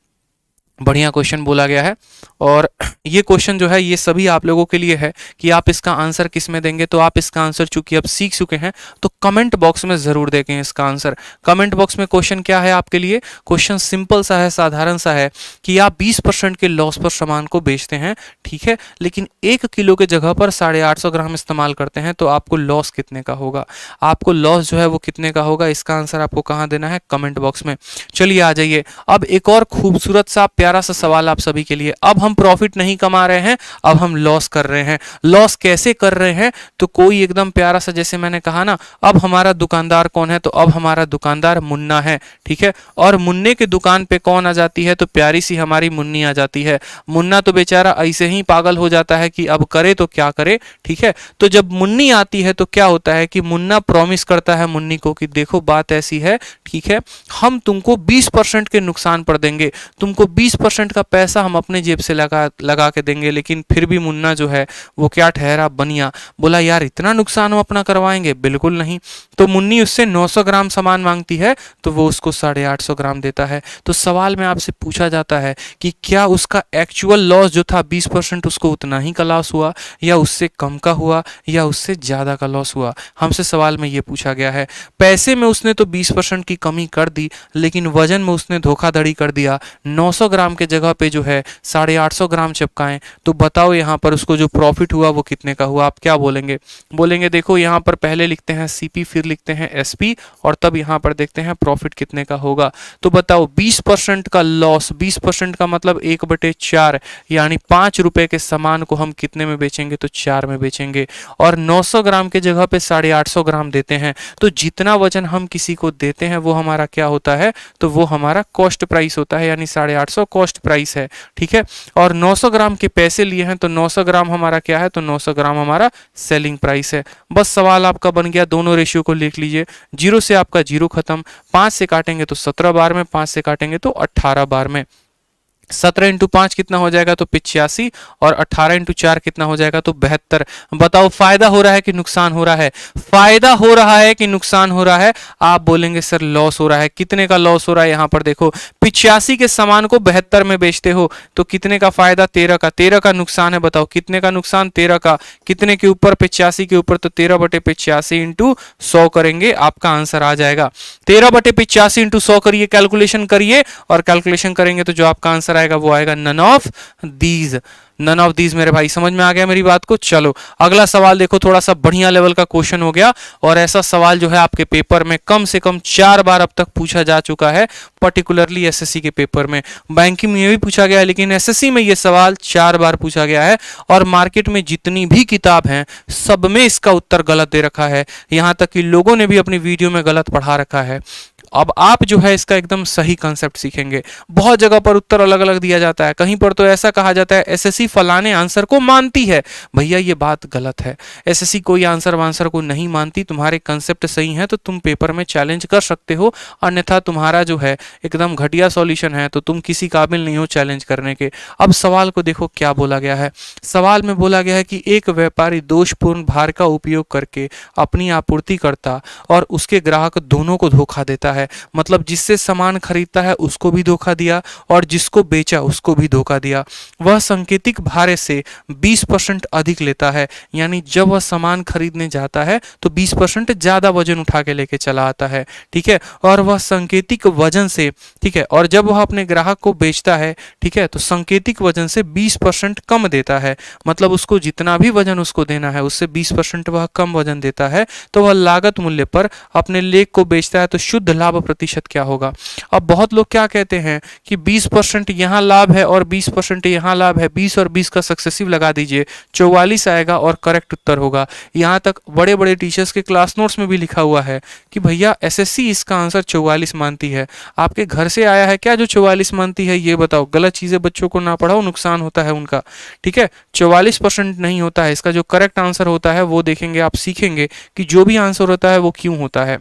बढ़िया क्वेश्चन बोला गया है और ये क्वेश्चन जो है ये सभी आप लोगों के लिए है कि आप इसका आंसर किस में देंगे। तो आप इसका आंसर चूंकि अब सीख चुके हैं तो कमेंट बॉक्स में जरूर देखें इसका आंसर। कमेंट बॉक्स में क्वेश्चन क्या है आपके लिए? क्वेश्चन सिंपल सा है, साधारण सा है कि आप 20% के लॉस पर सामान को बेचते हैं, ठीक है, लेकिन 1 किलो के जगह पर 850 ग्राम इस्तेमाल करते हैं तो आपको लॉस कितने का होगा? आपको लॉस जो है वो कितने का होगा? इसका आंसर आपको कहाँ देना है? कमेंट बॉक्स में। चलिए आ जाइए। अब एक और खूबसूरत सा प्यारा सा सवाल आप सभी के लिए। अब हम प्रॉफिट नहीं कमा रहे हैं, अब हम लॉस कर रहे हैं। लॉस कैसे कर रहे हैं? तो कोई एकदम प्यारा सा, जैसे मैंने कहा ना, अब हमारा दुकानदार कौन है? तो अब हमारा दुकानदार मुन्ना है, ठीक है। और मुन्ने के दुकान पे कौन आ जाती है? तो प्यारी सी हमारी मुन्नी आ जाती है। मुन्ना तो बेचारा ऐसे ही पागल हो जाता है कि अब करे तो क्या करे, ठीक है। तो जब मुन्नी आती है तो क्या होता है कि मुन्ना प्रॉमिस करता है मुन्नी को कि देखो बात ऐसी है, ठीक है, हम तुमको 20% के नुकसान पर देंगे, तुमको 20% का पैसा हम अपने जेब से लगा के देंगे, लेकिन फिर भी मुन्ना जो है वो क्या ठहरा, बनिया। बोला यार इतना नुकसान हम अपना करवाएंगे, बिल्कुल नहीं। तो मुन्नी उससे 900 ग्राम सामान मांगती है तो वो उसको 850 ग्राम देता है। तो सवाल में आपसे पूछा जाता है कि क्या उसका एक्चुअल लॉस जो था 20% उसको उतना ही का लॉस हुआ, या उससे कम का हुआ, या उससे ज़्यादा का लॉस हुआ। हमसे सवाल में ये पूछा गया है। पैसे में उसने तो 20% की कमी कर दी, लेकिन वजन में उसने धोखाधड़ी कर दिया। 900 ग्राम के जगह पे जो है 850 ग्राम चिपकाएं। तो बताओ यहाँ पर उसको जो प्रॉफिट हुआ वो कितने का हुआ। आप क्या बोलेंगे? बोलेंगे देखो यहाँ पर पहले लिखते हैं सीपी, फिर लिखते हैं एसपी, और तब यहाँ पर देखते हैं प्रॉफिट कितने का होगा। तो बताओ 20% का लॉस, 20% का मतलब 1/4, यानी 5 रुपए के सामान को हम कितने में बेचेंगे? तो 4 में बेचेंगे। और 900 ग्राम के जगह पे 850 ग्राम देते हैं। तो जितना वजन हम किसी को देते हैं वो हमारा क्या होता है? तो वो हमारा कॉस्ट प्राइस होता है, यानी 850 कॉस्ट प्राइस है। ठीक है। और 900 ग्राम के पैसे लिए हैं तो 900 ग्राम हमारा क्या है? तो 900 ग्राम हमारा सेलिंग प्राइस है। बस सवाल आपका बन गया। दोनों रेशियो को लिख लीजिए। 0 से आपका 0 खत्म, 5 से काटेंगे तो 17 बार में, 5 से काटेंगे तो 18 बार में। 17 इंटू 5 कितना हो जाएगा? तो 85, और 18 इंटू 4 कितना हो जाएगा? तो 72। बताओ फायदा हो रहा है कि नुकसान हो रहा है? फायदा हो रहा है कि नुकसान हो रहा है? आप बोलेंगे सर लॉस हो रहा है। कितने का लॉस हो रहा है? यहाँ पर देखो 85 के सामान को 72 में बेचते हो तो कितने का फायदा? 13 का। 13 का नुकसान है। बताओ कितने का नुकसान? 13 का। कितने के ऊपर? 85 के ऊपर। तो 13/85 इंटू 100 करेंगे, आपका आंसर आ जाएगा। 13/85 इंटू 100 करिए, कैलकुलेशन करिए, और कैलकुलेशन करेंगे तो जो आपका आंसर आएगा वो आएगा none of these. None of these मेरे भाई, समझ में आ गया मेरी बात को? चलो अगला सवाल देखो, थोड़ा सा बढ़िया लेवल का क्वेश्चन हो गया, और ऐसा सवाल जो है आपके पेपर में कम से कम 4 बार अब तक पूछा जा चुका है, पर्टिकुलरली एसएससी के पेपर में। बैंकिंग में भी पूछा गया है, लेकिन एसएससी में ये सवाल 4 बार पूछा गया है, और मार्केट में जितनी भी किताब हैं सब में इसका उत्तर गलत दे रखा है। यहां तक कि लोगों ने भी अपनी वीडियो में गलत पढ़ा रखा है। अब आप जो है इसका एकदम सही कंसेप्ट सीखेंगे। बहुत जगह पर उत्तर अलग अलग दिया जाता है। कहीं पर तो ऐसा कहा जाता है एसएससी फलाने आंसर को मानती है। भैया ये बात गलत है। एसएससी कोई आंसर को नहीं मानती। तुम्हारे कंसेप्ट सही हैं तो तुम पेपर में चैलेंज कर सकते हो, अन्यथा तुम्हारा जो है एकदम घटिया सॉल्यूशन है तो तुम किसी काबिल नहीं हो चैलेंज करने के। अब सवाल को देखो क्या बोला गया है। सवाल में बोला गया है कि एक व्यापारी दोषपूर्ण भार का उपयोग करके अपनी आपूर्तिकर्ता और उसके ग्राहक दोनों को धोखा देता है। मतलब जिससे सामान खरीदता है उसको भी धोखा दिया, और जिसको बेचा उसको भी धोखा दिया। वह सांकेतिक भार से 20% अधिक लेता है, यानी जब वह सामान खरीदने जाता है तो 20% ज्यादा वजन उठा के लेके चला आता है। ठीक है। और वह सांकेतिक वजन से, ठीक है, और जब वह अपने ग्राहक को बेचता है, ठीक है, तो सांकेतिक वजन से 20% कम देता है। मतलब उसको जितना भी वजन उसको देना है उससे 20% वह कम वजन देता है। तो वह लागत मूल्य पर अपने लेख को बेचता है। तो शुद्ध लाभ प्रतिशत क्या होगा? अब बहुत लोग क्या कहते हैं कि 20% यहां लाभ है और 20% यहां लाभ है, 20 और 20 का सक्सेसिव लगा दीजिए, 44 आएगा और करेक्ट उत्तर होगा। यहां तक बड़े बड़े टीचर्स के क्लास नोट्स में भी लिखा हुआ है कि भैया एसएससी इसका आंसर 44 मानती है। आपके घर से आया है क्या जो 44 मानती है? ये बताओ। गलत चीजें बच्चों को ना पढ़ाओ, नुकसान होता है उनका। ठीक है। 44% नहीं होता है। इसका जो करेक्ट आंसर होता है वो देखेंगे, आप सीखेंगे कि जो भी आंसर होता है वो क्यों होता है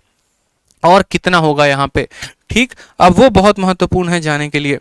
और कितना होगा यहाँ पे। ठीक। अब वो बहुत महत्वपूर्ण है जाने के लिए।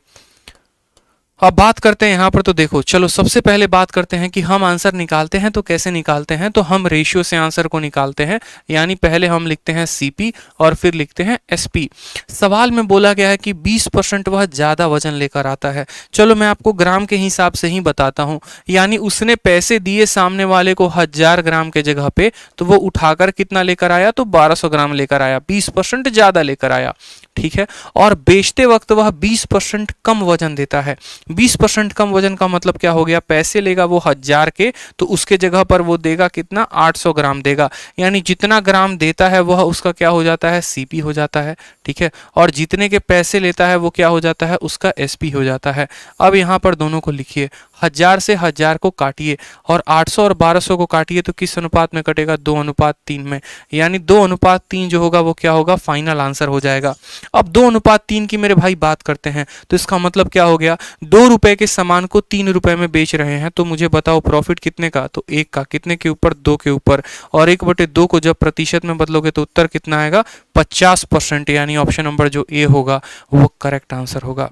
अब बात करते हैं यहाँ पर। तो देखो चलो सबसे पहले बात करते हैं कि हम आंसर निकालते हैं तो कैसे निकालते हैं। तो हम रेशियो से आंसर को निकालते हैं, यानी पहले हम लिखते हैं सीपी और फिर लिखते हैं एसपी। सवाल में बोला गया है कि 20% वह ज्यादा वजन लेकर आता है। चलो मैं आपको ग्राम के हिसाब से ही बताता हूँ। यानी उसने पैसे दिए सामने वाले को 1000 ग्राम के जगह पे, तो वो उठाकर कितना लेकर आया? तो 1200 ग्राम लेकर आया, 20% ज्यादा लेकर आया। ठीक है। और बेचते वक्त वह 20% कम वजन देता है। 20% कम वजन का मतलब क्या हो गया? पैसे लेगा वो 1000 के, तो उसके जगह पर वो देगा कितना? 800 ग्राम देगा। यानी जितना ग्राम देता है वह उसका क्या हो जाता है? सीपी हो जाता है। ठीक है। और जितने के पैसे लेता है वो क्या हो जाता है? उसका एसपी हो जाता है। अब यहाँ पर दोनों को लिखिए। 1000 से 1000 को काटिए और 800 और 1200 को काटिए तो किस अनुपात में कटेगा? 2:3 में। यानी 2:3 जो होगा वो क्या होगा? फाइनल आंसर हो जाएगा। अब 2:3 की मेरे भाई बात करते हैं तो इसका मतलब क्या हो गया? 2 रुपए के सामान को 3 रुपए में बेच रहे हैं, तो मुझे बताओ प्रॉफिट कितने का? तो 1 का। कितने के ऊपर? 2 के ऊपर। और 1/2 को जब प्रतिशत में बदलोगे तो उत्तर कितना आएगा? 50%। यानी ऑप्शन नंबर जो ए होगा वो करेक्ट आंसर होगा।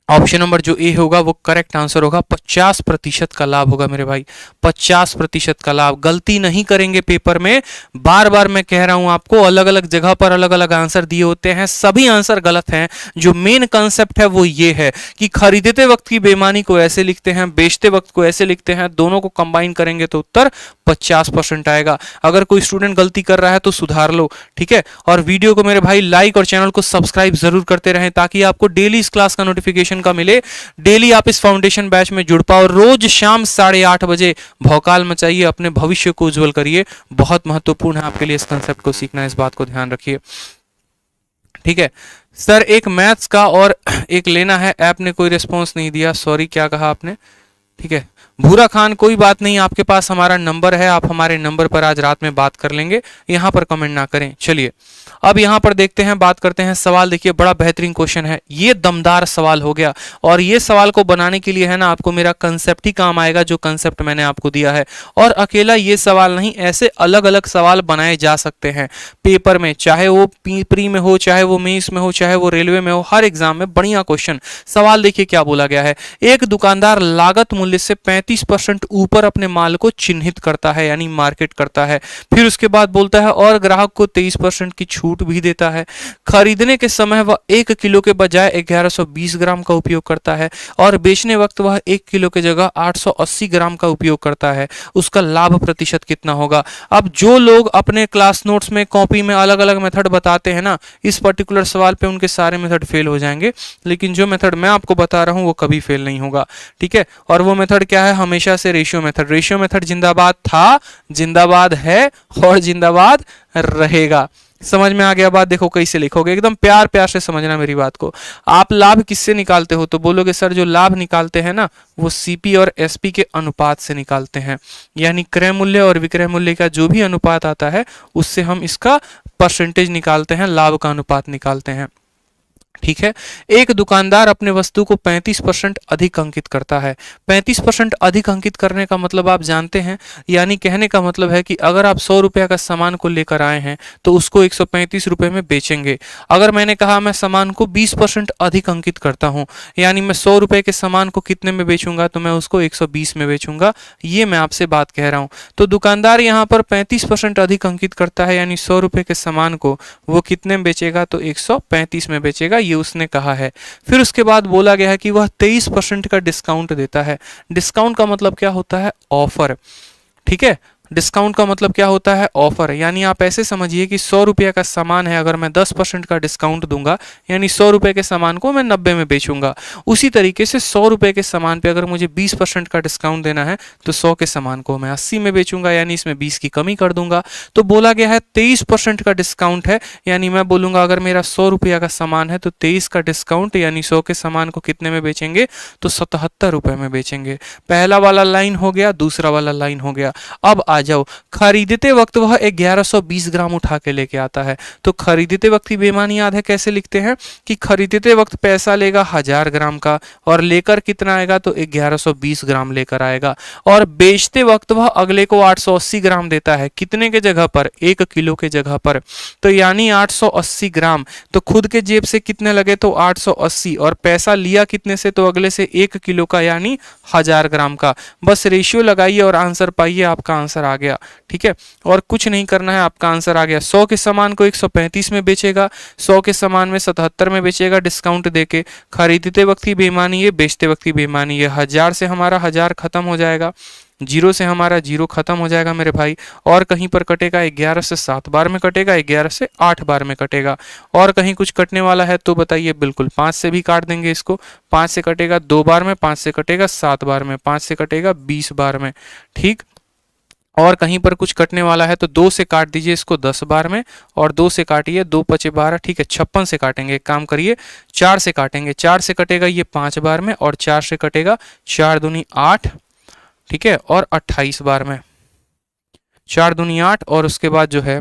ऑप्शन नंबर जो ए होगा वो करेक्ट आंसर होगा। 50% का लाभ होगा मेरे भाई, 50% का लाभ। गलती नहीं करेंगे पेपर में, बार बार मैं कह रहा हूं आपको, अलग अलग जगह पर अलग अलग आंसर दिए होते हैं, सभी आंसर गलत हैं। जो मेन कंसेप्ट है वो ये है कि खरीदते वक्त की बेईमानी को ऐसे लिखते हैं, बेचते वक्त को ऐसे लिखते हैं, दोनों को कंबाइन करेंगे तो उत्तर 50% आएगा। अगर कोई स्टूडेंट गलती कर रहा है तो सुधार लो, ठीक है। और वीडियो को मेरे भाई लाइक और चैनल को सब्सक्राइब जरूर करते रहें ताकि आपको डेली इस क्लास का नोटिफिकेशन का मिले, डेली आप इस फाउंडेशन बैच में जुड़ पाओ। रोज शाम 8:30 बजे भौकाल मचाइए, अपने भविष्य को उज्जवल करिए। बहुत महत्वपूर्ण है आपके लिए इस कंसेप्ट को सीखना, इस बात को ध्यान रखिए, ठीक है। सर एक मैथ्स का और एक लेना है, ऐप ने कोई रिस्पॉन्स नहीं दिया, सॉरी। क्या कहा आपने? ठीक है भूरा खान, कोई बात नहीं, आपके पास हमारा नंबर है, आप हमारे नंबर पर आज रात में बात कर लेंगे, यहां पर कमेंट ना करें। चलिए अब यहां पर देखते हैं, बात करते हैं सवाल। देखिए बड़ा बेहतरीन क्वेश्चन है, ये दमदार सवाल हो गया। और ये सवाल को बनाने के लिए है ना, आपको मेरा कंसेप्ट ही काम आएगा, जो कंसेप्ट मैंने आपको दिया है। और अकेला ये सवाल नहीं, ऐसे अलग अलग सवाल बनाए जा सकते हैं पेपर में, चाहे वो प्री में हो, चाहे वो मेंस में हो, चाहे वो रेलवे में हो, हर एग्जाम में बढ़िया क्वेश्चन। सवाल देखिए क्या बोला गया है। एक दुकानदार लागत मूल्य से 35% ऊपर अपने माल को चिन्हित करता है, यानी मार्केट करता है। फिर उसके बाद बोलता है और ग्राहक को 23% की छूट भी देता है। खरीदने के समय वह 1 किलो के बजाय 1120 ग्राम का उपयोग करता है और बेचने वक्त वह 1 किलो के जगह 880 ग्राम का उपयोग करता है। उसका लाभ प्रतिशत कितना होगा? अब जो लोग अपने क्लास नोट्स में, कॉपी में अलग अलग मेथड बताते हैं ना, इस पर्टिकुलर सवाल पे उनके सारे मेथड फेल हो जाएंगे, लेकिन जो मेथड मैं आपको बता रहा हूं वो कभी फेल नहीं होगा, ठीक है। और वो मेथड क्या है? हमेशा से रेशियो मेथड। रेशियो मेथड जिंदाबाद था, जिंदाबाद है और जिंदाबाद रहेगा। समझ में आ गया बात? देखो कैसे लिखोगे, एकदम प्यार प्यार से समझना मेरी बात को। आप लाभ किससे निकालते हो? तो बोलोगे सर जो लाभ निकालते हैं ना, वो सीपी और एसपी के अनुपात से निकालते हैं, यानी क्रय मूल्य और विक्रय मूल्य का जो भी अनुपात आता है उससे हम इसका परसेंटेज निकालते हैं, लाभ का अनुपात निकालते हैं, ठीक है। एक दुकानदार अपने वस्तु को 35% अधिक अंकित करता है। 35% अधिक अंकित करने का मतलब आप जानते हैं, यानी कहने का मतलब है कि अगर आप 100 रुपये का सामान को लेकर आए हैं तो उसको 135 रुपये में बेचेंगे। अगर मैंने कहा मैं सामान को 20% अधिक अंकित करता हूं, यानी मैं 100 रुपये के सामान को कितने में बेचूंगा? तो मैं उसको 120 में बेचूंगा। ये मैं आपसे बात कह रहा हूं। तो दुकानदार यहाँ पर 35% अधिक अंकित करता है, यानी 100 रुपये के सामान को वो कितने में बेचेगा? तो 135 में बेचेगा, ये उसने कहा है। फिर उसके बाद बोला गया है कि वह 23% का डिस्काउंट देता है। डिस्काउंट का मतलब क्या होता है? ऑफर, ठीक है। डिस्काउंट का मतलब क्या होता है? ऑफर। यानी आप ऐसे समझिए कि 100 रुपये का सामान है, अगर मैं 10% का डिस्काउंट दूंगा, यानी 100 रुपये के सामान को मैं 90 में बेचूंगा। उसी तरीके से 100 रुपये के सामान पे अगर मुझे 20% का डिस्काउंट देना है तो 100 के सामान को मैं 80 में बेचूंगा, यानी इसमें 20 की कमी कर दूंगा। तो बोला गया है 23% का डिस्काउंट है, यानी मैं बोलूंगा अगर मेरा 100 रुपया का सामान है तो 23 का डिस्काउंट, यानी 100 के सामान को कितने में बेचेंगे? तो 77 रुपये में बेचेंगे। पहला वाला लाइन हो गया, दूसरा वाला लाइन हो गया। अब आ जाओ, खरीदते वक्त वह 1120 ग्राम उठा के लेके आता है। तो खरीदते वक्त की बेईमानी याद है कैसे लिखते हैं कि खरीदते वक्त पैसा लेगा 1000 ग्राम का और लेकर कितना आएगा? तो 1120 ग्राम लेकर आएगा। और बेचते वक्त वह अगले को 880 ग्राम देता है, कितने के जगह पर? 1 किलो के जगह पर। तो यानी 880 ग्राम। तो खुद के जेब से कितने लगे? तो 880, और पैसा लिया कितने से? तो अगले से 1 किलो का, यानी 1000 ग्राम का। बस रेशियो लगाइए और आंसर पाइए, आपका आंसर आ गया, ठीक है। और कुछ नहीं करना है, आपका आंसर आ गया। 100 के सामान को 135 में बेचेगा, 100 के सामान में 77 में बेचेगा डिस्काउंट देके। खरीदते वक्त की बेईमानी है, बेचते वक्त की बेईमानी है। 1000 से हमारा 1000 खत्म हो जाएगा, 0 से हमारा 0 खत्म हो जाएगा मेरे भाई। और कहीं पर कटेगा 11 से 7 बार में कटेगा, 11 से 8 बार में कटेगा। और कहीं कुछ कटने वाला है तो बताइए? बिल्कुल 5 से भी काट देंगे इसको। 5 से कटेगा 2 बार में, 5 से कटेगा 7 बार में, 5 से कटेगा 20 बार में, ठीक। और कहीं पर कुछ कटने वाला है तो 2 से काट दीजिए इसको 10 बार में, और 2 से काटिए, 2 पचे 12, ठीक है। 56 से काटेंगे, एक काम करिए 4 से काटेंगे। 4 से कटेगा ये 5 बार में, और 4 से कटेगा 4 दूनी 8, ठीक है, और 28 बार में। 4 दूनी 8, और उसके बाद जो है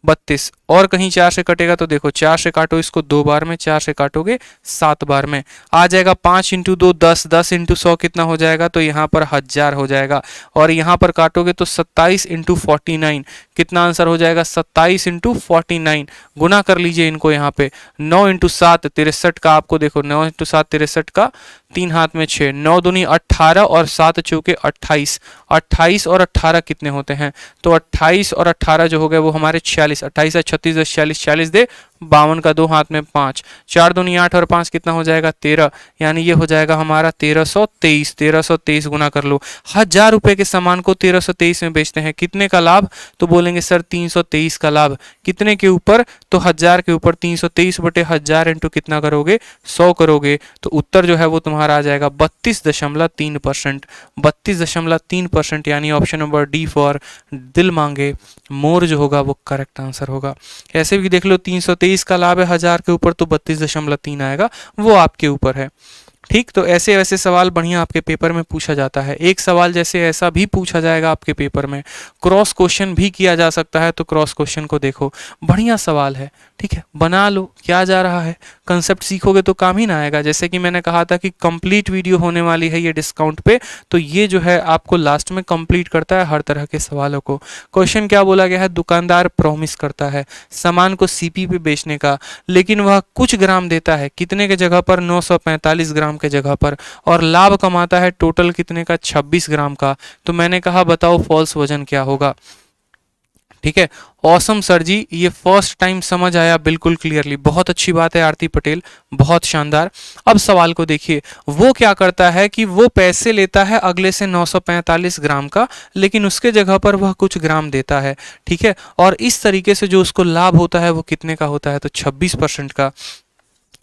32। और कहीं 4 से कटेगा तो देखो 4 से काटो इसको 2 बार में, 4 से काटोगे 7 बार में, आ जाएगा 5 इंटू 2 10, 10 इंटू 100 कितना हो जाएगा, तो यहाँ पर 1000 हो जाएगा। और यहाँ पर काटोगे तो 27 इंटू 49 कितना आंसर हो जाएगा, 27 इंटू 49। गुना कर लीजिए इनको यहाँ पे, 9 इंटू 7 63 का, आपको देखो 9 इंटू 7 63 का, 3 हाथ में 6, 9 दूनी 18 और 7 चौके 28। 28 और 18 कितने होते हैं, तो 28 और 18 जो हो गए वो हमारे 46। 28 है 36 10 40, 40 दे 52 का, 2 हाथ में 5, 4 दूनी 8 और 5 कितना हो जाएगा 13, यानी ये हो जाएगा हमारा 1323। 1323 गुना कर लो, 1000 रुपए के सामान को 1323 में बेचते हैं, कितने का लाभ, तो बोलेंगे सर 323 का लाभ। कितने के ऊपर, तो 1000 के ऊपर, 323 बटे 1000 इंटू कितना करोगे, 100 करोगे, तो उत्तर जो है वो तुम्हारा आ जाएगा 32.3%। 32.3%, यानी ऑप्शन नंबर डी फॉर दिल मांगे मोर जो होगा वो करेक्ट आंसर होगा। ऐसे भी देख लो 323 का लाभ है 1000 के ऊपर, तो 32.3 आएगा, वो आपके ऊपर है। ठीक, तो ऐसे वैसे सवाल बढ़िया आपके पेपर में पूछा जाता है। एक सवाल जैसे ऐसा भी पूछा जाएगा आपके पेपर में, क्रॉस क्वेश्चन भी किया जा सकता है, तो क्रॉस क्वेश्चन को देखो, बढ़िया सवाल है, ठीक है, बना लो, क्या जा रहा है, कंसेप्ट सीखोगे तो काम ही ना आएगा। जैसे कि मैंने कहा था कि कंप्लीट वीडियो होने वाली है ये डिस्काउंट पे, तो ये जो है आपको लास्ट में कंप्लीट करता है हर तरह के सवालों को। क्वेश्चन क्या बोला गया है, दुकानदार प्रॉमिस करता है सामान को सीपी पे बेचने का, लेकिन वह कुछ ग्राम देता है, कितने के जगह पर, 945 ग्राम के जगह पर, और लाभ कमाता है टोटल कितने का, 26 ग्राम का। तो मैंने कहा बताओ फॉल्स वजन क्या होगा। ठीक है, ऑसम सर जी, ये फर्स्ट टाइम समझ आया बिल्कुल क्लियरली, बहुत अच्छी बात है आरती पटेल, बहुत शानदार। अब सवाल को देखिए, वो क्या करता है कि वो पैसे लेता है अगले से 945 ग्राम का, लेकिन उसके जगह पर वह कुछ ग्राम देता है, ठीक है, और इस तरीके से जो उसको लाभ होता है वो कितने का होता है, तो 26% का।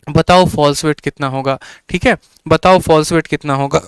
बताओ फॉल्स वेट कितना होगा, ठीक है, बताओ फॉल्स वेट कितना होगा।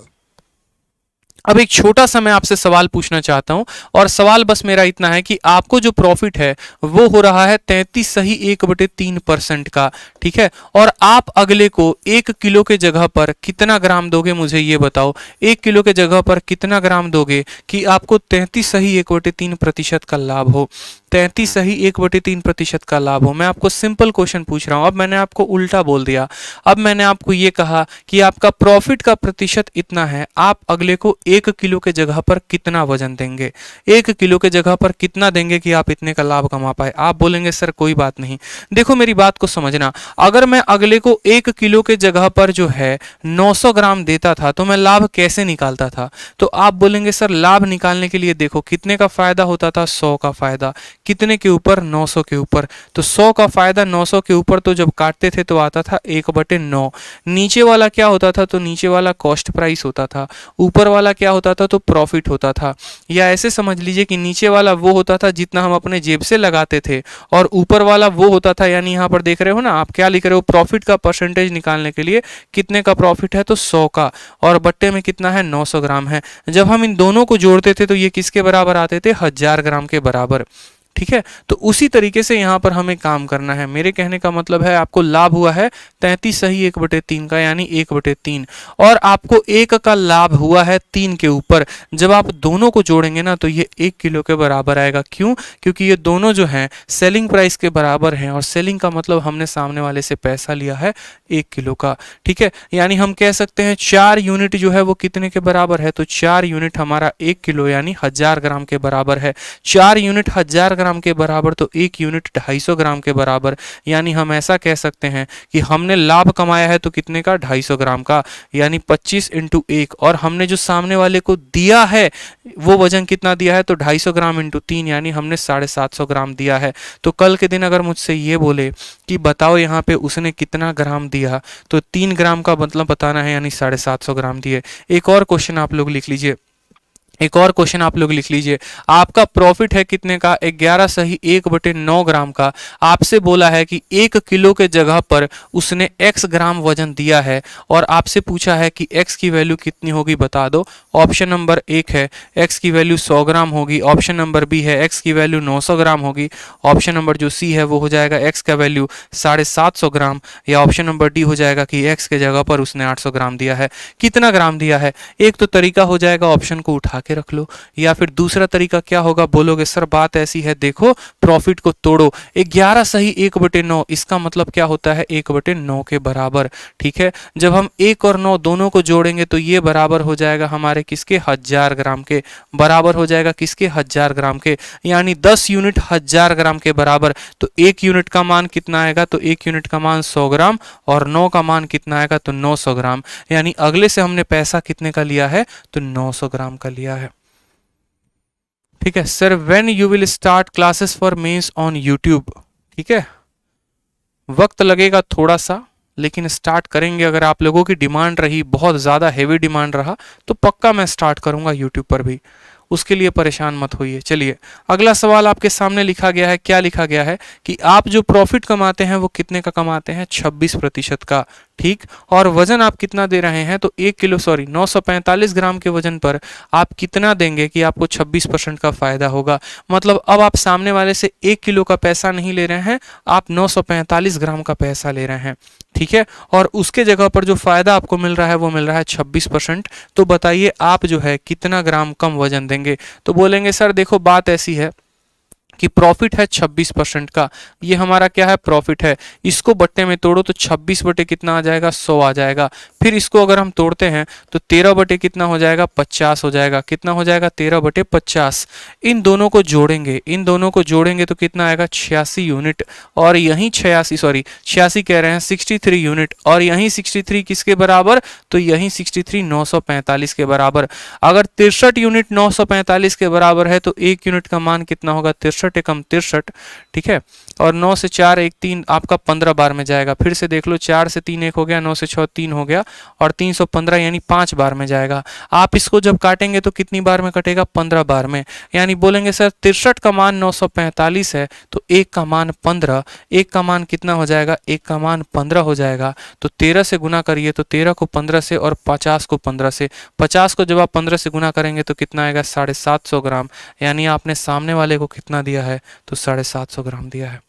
अब एक छोटा सा मैं आपसे सवाल पूछना चाहता हूं, और सवाल बस मेरा इतना है कि आपको जो प्रॉफिट है वो हो रहा है 33.1/3% का, ठीक है, और आप अगले को 1 किलो के जगह पर कितना ग्राम दोगे, मुझे ये बताओ, 1 किलो के जगह पर कितना ग्राम दोगे कि आपको 33.1/3% का लाभ हो, 33.1/3% का लाभ हो। मैं आपको सिंपल क्वेश्चन पूछ रहा हूं। अब मैंने आपको उल्टा बोल दिया, अब मैंने आपको ये कहा कि आपका प्रॉफिट का प्रतिशत इतना है, आप अगले को 1 किलो के जगह पर कितना वजन देंगे, 1 किलो के जगह पर कितना देंगे कि आप इतने का लाभ कमा पाए। आप बोलेंगे सर कोई बात नहीं, देखो मेरी बात को समझना, अगर मैं अगले को 1 किलो के जगह पर जो है 900 ग्राम देता था तो मैं लाभ कैसे निकालता था, तो आप बोलेंगे सर लाभ निकालने के लिए देखो कितने का फायदा होता था, 100 का फायदा, कितने के ऊपर, 900 के ऊपर, तो 100 का फायदा 900 के ऊपर, तो जब काटते थे तो आता था 1/9। नीचे वाला क्या होता था, तो नीचे वाला कॉस्ट प्राइस होता था, ऊपर वाला क्या होता था, तो प्रॉफिट होता था। या ऐसे समझ लीजिए कि नीचे वाला वो होता था जितना हम अपने जेब से लगाते थे, और ऊपर वाला वो होता था, यानी यहाँ पर देख रहे हो ना आप, क्या लिख रहे हो, प्रॉफिट का परसेंटेज निकालने के लिए कितने का प्रॉफिट है, तो 100 का, और बट्टे में कितना है, 900 ग्राम है। जब हम इन दोनों को जोड़ते थे तो ये किसके बराबर आते थे, 1000 ग्राम के बराबर, ठीक है। तो उसी तरीके से यहाँ पर हमें काम करना है। मेरे कहने का मतलब है आपको लाभ हुआ है 33.1/3 का, यानी 1/3, और आपको 1 का लाभ हुआ है 3 के ऊपर। जब आप दोनों को जोड़ेंगे ना तो ये 1 किलो के बराबर आएगा। क्यों? क्योंकि ये दोनों जो हैं सेलिंग प्राइस के बराबर हैं, और सेलिंग का मतलब हमने सामने वाले से पैसा लिया है 1 किलो का, ठीक है। यानी हम कह सकते हैं 4 यूनिट जो है वो कितने के बराबर है, तो 4 यूनिट हमारा 1 किलो यानी 1000 ग्राम के बराबर है। 4 यूनिट 1000 ग्राम के बराबर, तो 1 यूनिट 250 ग्राम के बराबर, यानी हम ऐसा कह सकते हैं कि हमने लाभ कमाया है तो कितने का, 250 ग्राम का, यानी 25 × 1, और हमने जो सामने वाले को दिया है वो वजन कितना दिया है, तो 250 ग्राम × 3, यानी हमने 750 ग्राम दिया है। तो कल के दिन अगर मुझसे ये बोले कि बताओ यहाँ पे उसने कितना ग्राम दिया, तो 3 ग्राम का मतलब बताना है, यानी 750 ग्राम दिए। एक और क्वेश्चन आप लोग लिख लीजिए, एक और क्वेश्चन आप लोग लिख लीजिए। आपका प्रॉफिट है कितने का, 11/1/9 ग्राम का। आपसे बोला है कि 1 किलो के जगह पर उसने x ग्राम वजन दिया है, और आपसे पूछा है कि x की वैल्यू कितनी होगी, बता दो। ऑप्शन नंबर 1 है x की वैल्यू 100 ग्राम होगी, ऑप्शन नंबर बी है x की वैल्यू 900 ग्राम होगी, ऑप्शन नंबर जो सी है वो हो जाएगा x का वैल्यू 750 ग्राम, या ऑप्शन नंबर डी हो जाएगा कि x के जगह पर उसने 800 ग्राम दिया है। कितना ग्राम दिया है, एक तो तरीका हो जाएगा ऑप्शन को उठा के रख लो। या फिर दूसरा तरीका क्या होगा, बोलोगे सर बात ऐसी है, देखो प्रॉफिट को तोड़ो, 11 सही 1/9, इसका मतलब क्या होता है 1/9 के बराबर। ठीक है, जब हम 1 और 9 दोनों को जोड़ेंगे तो ये बराबर हो जाएगा हमारे किसके, 1000 ग्राम के। बराबर हो जाएगा किसके, 1000 ग्राम के, यानी 10 यूनिट 1000 ग्राम के बराबर। तो 1 यूनिट का मान कितना आएगा, तो 1 यूनिट का मान 100 ग्राम, और 9 का मान कितना आएगा, तो 900 ग्राम। यानी अगले से हमने पैसा कितने का लिया है, तो 900 ग्राम का लिया है। ठीक है sir, when you will start classes for mains on YouTube. ठीक है, वक्त लगेगा थोड़ा सा, लेकिन स्टार्ट करेंगे। अगर आप लोगों की डिमांड रही, बहुत ज़्यादा हेवी डिमांड रहा, तो पक्का मैं स्टार्ट करूंगा यूट्यूब पर भी, उसके लिए परेशान मत होइए। चलिए अगला सवाल आपके सामने लिखा गया है, क्या लिखा गया है कि आप जो प्रॉफिट कमाते हैं वो कितने का कमाते हैं, 26% का। ठीक, और वजन आप कितना दे रहे हैं, तो 945 ग्राम के वजन पर आप कितना देंगे कि आपको 26% का फायदा होगा। मतलब अब आप सामने वाले से 1 किलो का पैसा नहीं ले रहे हैं, आप 945 ग्राम का पैसा ले रहे हैं। ठीक है, और उसके जगह पर जो फायदा आपको मिल रहा है वो मिल रहा है 26%। तो बताइए आप जो है कितना ग्राम कम वजन देंगे। तो बोलेंगे सर देखो बात ऐसी है कि प्रॉफिट है 26% का, ये हमारा क्या है, प्रॉफिट है। इसको बट्टे में तोड़ो तो 26 बटे कितना आ जाएगा, 100 आ जाएगा। फिर इसको अगर हम तोड़ते हैं तो 13 बटे कितना हो जाएगा, 50 हो जाएगा। कितना हो जाएगा, 13 बटे 50। इन दोनों को जोड़ेंगे, इन दोनों को जोड़ेंगे तो कितना आएगा, 86 यूनिट। और यही 86 कह रहे हैं, 63 यूनिट। और यही 63 किसके बराबर, तो यही 63 945 के बराबर। अगर 63 यूनिट 945 के बराबर है तो 1 यूनिट का मान कितना होगा, 63 एकम 63। ठीक है, और 9 से 4 1 3 आपका 15 बार में जाएगा। फिर से देख लो, 4 से 3 1 हो गया, 9 से 6 3 हो गया, और 315 यानी 5 बार में जाएगा। आप इसको जब काटेंगे तो कितनी बार में कटेगा, 15 बार में। यानी बोलेंगे सर 63 का मान 945 है, तो 1 का मान 15, 1 का मान कितना हो जाएगा, 1 का मान 15 हो जाएगा। तो 13 से गुना करिए, तो 13 को 15 से और 50 को 15 से। 50 को जब आप 15 से गुना करेंगे तो कितना आएगा, 750 ग्राम। यानी आपने सामने वाले को कितना दिया है, तो 750 ग्राम दिया है।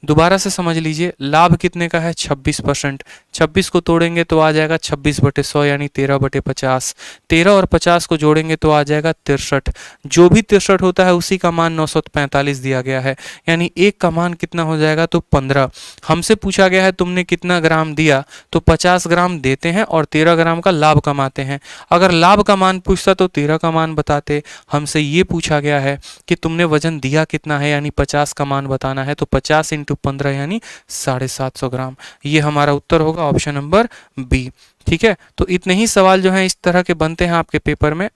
दोबारा से समझ लीजिए, लाभ कितने का है, 26%। 26 को तोड़ेंगे तो आ जाएगा 26 बटे 100 यानी 13 बटे 50। 13 और 50 को जोड़ेंगे तो आ जाएगा 63। जो भी 63 होता है उसी का मान 945 दिया गया है। यानी 1 का मान कितना हो जाएगा, तो 15। हमसे पूछा गया है तुमने कितना ग्राम दिया, तो 50 ग्राम देते हैं और 13 ग्राम का लाभ कमाते हैं। अगर लाभ का मान पूछता तो 13 का मान बताते। हमसे ये पूछा गया है कि तुमने वजन दिया कितना है, यानी 50 का मान बताना है, तो 50 × 15 यानी 750 ग्राम। ये हमारा उत्तर होगा ऑप्शन नंबर बी। ठीक है, तो इतने ही सवाल जो हैं इस तरह के बनते हैं आपके पेपर में।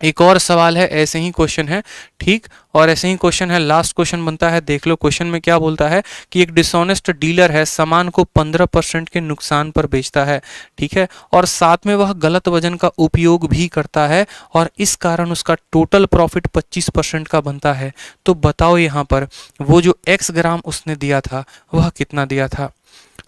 एक और सवाल है, ऐसे ही क्वेश्चन है। ठीक, और ऐसे ही क्वेश्चन है, लास्ट क्वेश्चन बनता है। देख लो क्वेश्चन में क्या बोलता है कि एक डिसऑनेस्ट डीलर है, सामान को 15% के नुकसान पर बेचता है। ठीक है, और साथ में वह गलत वजन का उपयोग भी करता है, और इस कारण उसका टोटल प्रॉफिट 25% का बनता है। तो बताओ यहाँ पर वो जो x ग्राम उसने दिया था वह कितना दिया था।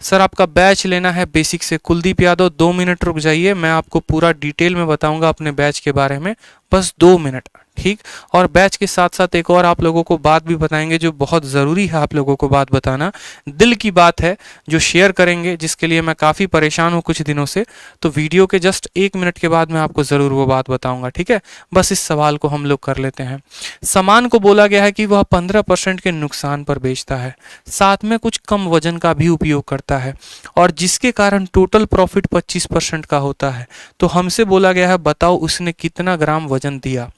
सर आपका बैच लेना है बेसिक से, कुलदीप यादव 2 मिनट रुक जाइए, मैं आपको पूरा डिटेल में बताऊंगा अपने बैच के बारे में, बस 2 मिनट। ठीक, और बैच के साथ साथ एक और आप लोगों को बात भी बताएंगे जो बहुत ज़रूरी है आप लोगों को बात बताना, दिल की बात है जो शेयर करेंगे, जिसके लिए मैं काफ़ी परेशान हूँ कुछ दिनों से। तो वीडियो के जस्ट 1 मिनट के बाद मैं आपको ज़रूर वो बात बताऊंगा। ठीक है, बस इस सवाल को हम लोग कर लेते हैं। सामान को बोला गया है कि वह 15% के नुकसान पर बेचता है, साथ में कुछ कम वजन का भी उपयोग करता है, और जिसके कारण टोटल प्रॉफिट 25% का होता है। तो हमसे बोला गया है बताओ उसने कितना ग्राम वजन दिया।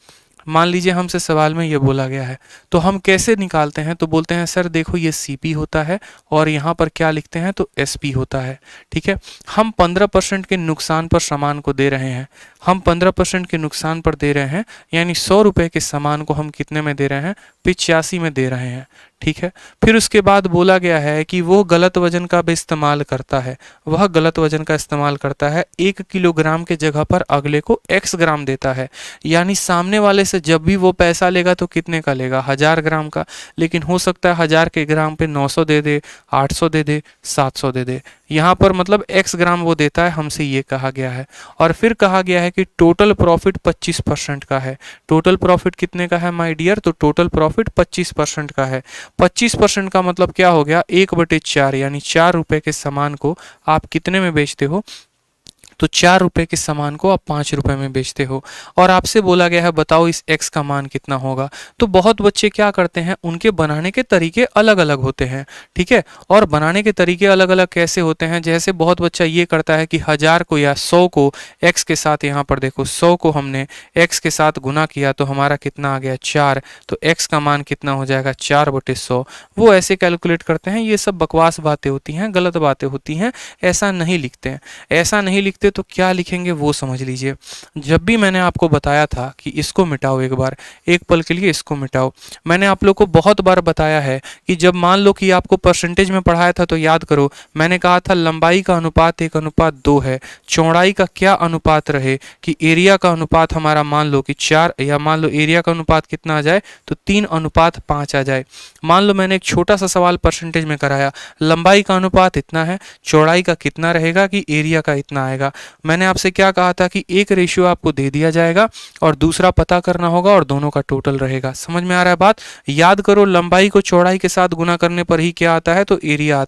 मान लीजिए हमसे सवाल में ये बोला गया है, तो हम कैसे निकालते हैं, तो बोलते हैं सर देखो ये CP होता है, और यहाँ पर क्या लिखते हैं, तो SP होता है। ठीक है, हम 15% के नुकसान पर सामान को दे रहे हैं, हम 15% के नुकसान पर दे रहे हैं, यानी 100 रुपये के सामान को हम कितने में दे रहे हैं, 85 में दे रहे हैं। ठीक है, फिर उसके बाद बोला गया है कि वो गलत वजन का भी इस्तेमाल करता है, वह गलत वजन का इस्तेमाल करता है, 1 किलोग्राम के जगह पर अगले को x ग्राम देता है। यानी सामने वाले से जब भी वो पैसा लेगा तो कितने का लेगा, 1000 ग्राम का, लेकिन हो सकता है 1000 के ग्राम पे 900 दे दे, 800 दे दे, 700 दे दे। यहाँ पर मतलब x ग्राम वो देता है, हमसे ये कहा गया है। और फिर कहा गया है कि टोटल प्रॉफिट 25% का है। टोटल प्रॉफिट कितने का है माय डियर, तो टोटल प्रॉफिट 25% का है। 25% का मतलब क्या हो गया, 1/4 यानी 4 रुपए के सामान को आप कितने में बेचते हो, तो 4 रुपए के सामान को आप 5 रुपए में बेचते हो और आपसे बोला गया है बताओ इस x का मान कितना होगा। तो बहुत बच्चे क्या करते हैं, उनके बनाने के तरीके अलग अलग होते हैं, ठीक है। और बनाने के तरीके अलग अलग कैसे होते हैं, जैसे बहुत बच्चा ये करता है कि 1000 को या 100 को x के साथ, यहाँ पर देखो 100 को हमने x के साथ गुना किया तो हमारा कितना आ गया 4, तो x का मान कितना हो जाएगा 4/100। वो ऐसे कैलकुलेट करते हैं। ये सब बकवास बातें होती हैं, गलत बातें होती हैं, ऐसा नहीं लिखते हैं। ऐसा नहीं लिखते तो क्या लिखेंगे वो समझ लीजिए। जब भी मैंने आपको बताया था कि इसको मिटाओ, एक बार एक पल के लिए इसको मिटाओ, मैंने आप लोग को बहुत बार बताया है कि जब मान लो कि आपको परसेंटेज में पढ़ाया था तो याद करो, मैंने कहा था लंबाई का अनुपात 1:2 है, चौड़ाई का क्या अनुपात रहे कि एरिया का अनुपात हमारा मान लो कि 4, या मान लो एरिया का अनुपात कितना आ जाए तो 3:5 आ जाए। मान लो मैंने एक छोटा सा सवाल परसेंटेज में कराया, लंबाई का अनुपात इतना है, चौड़ाई का कितना रहेगा कि एरिया का इतना आएगा। मैंने आपसे क्या कहा था कि एक रेशियो आपको दे दिया जाएगा और दूसरा पता करना होगा और दोनों का टोटल रहेगा। समझ में आ रहा है बात? याद करो, लंबाई को चौड़ाई के साथ गुना करने पर ही क्या आता है, तो एरिया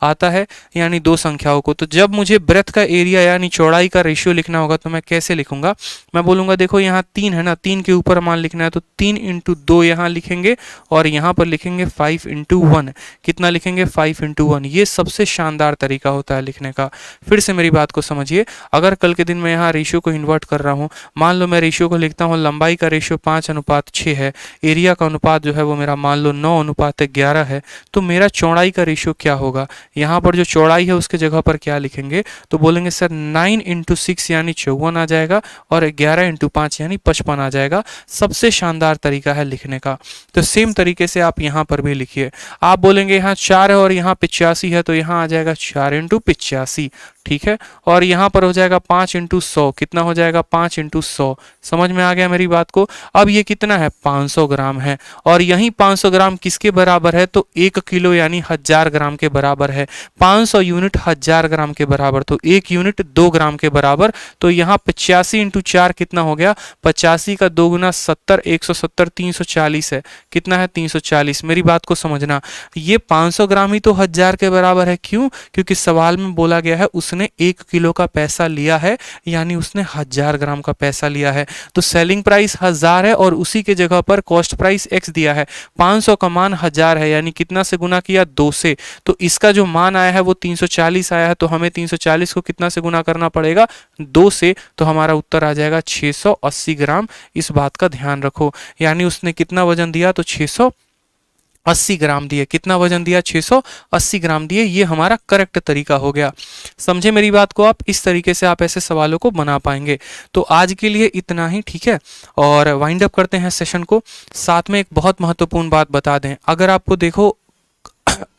आता है यानी दो संख्याओं को। तो जब मुझे ब्रेथ का एरिया यानी चौड़ाई का रेशियो लिखना होगा तो मैं कैसे लिखूंगा, मैं बोलूंगा देखो यहाँ 3 है ना, 3 के ऊपर मान लिखना है तो 3 × 2 यहाँ लिखेंगे और यहाँ पर लिखेंगे 5 × 1। कितना लिखेंगे 5 × 1। ये सबसे शानदार तरीका होता है लिखने का। फिर से मेरी बात को समझिए, अगर कल के दिन मैं यहाँ रेशियो को इन्वर्ट कर रहा हूँ, मान लो मैं रेशियो को लिखता हूँ, लंबाई का रेशियो 5:6 है, एरिया का अनुपात जो है वो मेरा मान लो 9:11 है, तो मेरा चौड़ाई का रेशियो क्या होगा, यहाँ पर जो चौड़ाई है उसके जगह पर क्या लिखेंगे, तो बोलेंगे सर 9 × 6 यानी 54 आ जाएगा और 11 × 5 यानी 55 आ जाएगा। सबसे शानदार तरीका है लिखने का। तो सेम तरीके से आप यहाँ पर भी लिखिए। आप बोलेंगे यहाँ 4 है और यहाँ 85 है, तो यहाँ आ जाएगा 4 × 85, ठीक है। और यहाँ पर हो जाएगा 5 × 100, कितना हो जाएगा 5 × 100। समझ में आ गया मेरी बात को? अब ये कितना है 500 ग्राम है और यही 500 ग्राम किसके बराबर है, तो 1 किलो यानी 1000 ग्राम के बराबर है। 500 यूनिट 1000 ग्राम के बराबर, तो 1 यूनिट 2 ग्राम के बराबर। तो यहाँ 85 × 4 कितना हो गया, 85 का 2 गुना 70, 170, 340 है। कितना है 340। मेरी बात को समझना, ये 500 ग्राम ही तो 1000 के बराबर है। क्यों? क्योंकि सवाल में बोला गया है उसने 1 किलो का पैसा लिया है, यानी उसने 1000 ग्राम का पैसा लिया है। तो सेलिंग प्राइस 1000 है और उसी के जगह पर कॉस्ट प्राइस x दिया है। 500 का मान 1000 है, यानी कितना से गुना किया 2 से, तो इसका जो मान आया है वो 340 आया है। तो हमें 340 को कितना से गुना करना पड़ेगा 2 से, तो हमारा उत्तर आ जाएगा 680 ग्राम। इस बात का ध्यान रखो, यानी उसने कितना वजन दिया, तो 680 ग्राम दिए। कितना वजन दिया 680 ग्राम दिए। ये हमारा करेक्ट तरीका हो गया। समझे मेरी बात को आप? इस तरीके से आप ऐसे सवालों को बना पाएंगे। तो आज के लिए इतना ही, ठीक है। और वाइंड अप करते हैं सेशन को। साथ में एक बहुत महत्वपूर्ण बात बता दें, अगर आपको देखो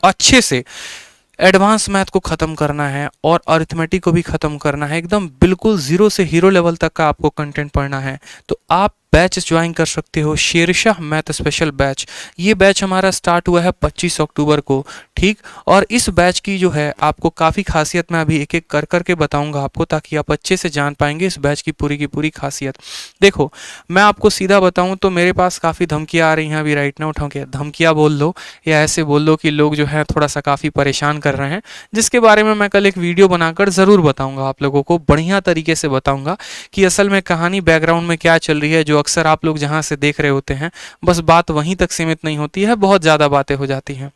अच्छे से एडवांस मैथ को ख़त्म करना है और अरिथमेटिक को भी ख़त्म करना है, एकदम बिल्कुल जीरो से हीरो लेवल तक का आपको कंटेंट पढ़ना है, तो आप बैच ज्वाइन कर सकते हो, शेरशाह मैथ स्पेशल बैच। ये बैच हमारा स्टार्ट हुआ है 25 अक्टूबर को, ठीक। और इस बैच की जो है आपको काफ़ी खासियत मैं अभी एक एक कर करके बताऊंगा आपको, ताकि आप अच्छे से जान पाएंगे इस बैच की पूरी खासियत। देखो, मैं आपको सीधा बताऊं तो मेरे पास काफ़ी धमकियाँ आ रही हैं अभी राइट नाउ। धमकियाँ बोल लो या ऐसे बोल लो कि लोग जो है थोड़ा सा काफ़ी परेशान कर रहे हैं, जिसके बारे में मैं कल एक वीडियो बनाकर ज़रूर बताऊँगा आप लोगों को, बढ़िया तरीके से बताऊँगा कि असल में कहानी बैकग्राउंड में क्या चल रही है। जो अक्सर आप लोग जहां से देख रहे होते हैं, बस बात वहीं तक सीमित नहीं होती है, बहुत ज़्यादा बातें हो जाती हैं,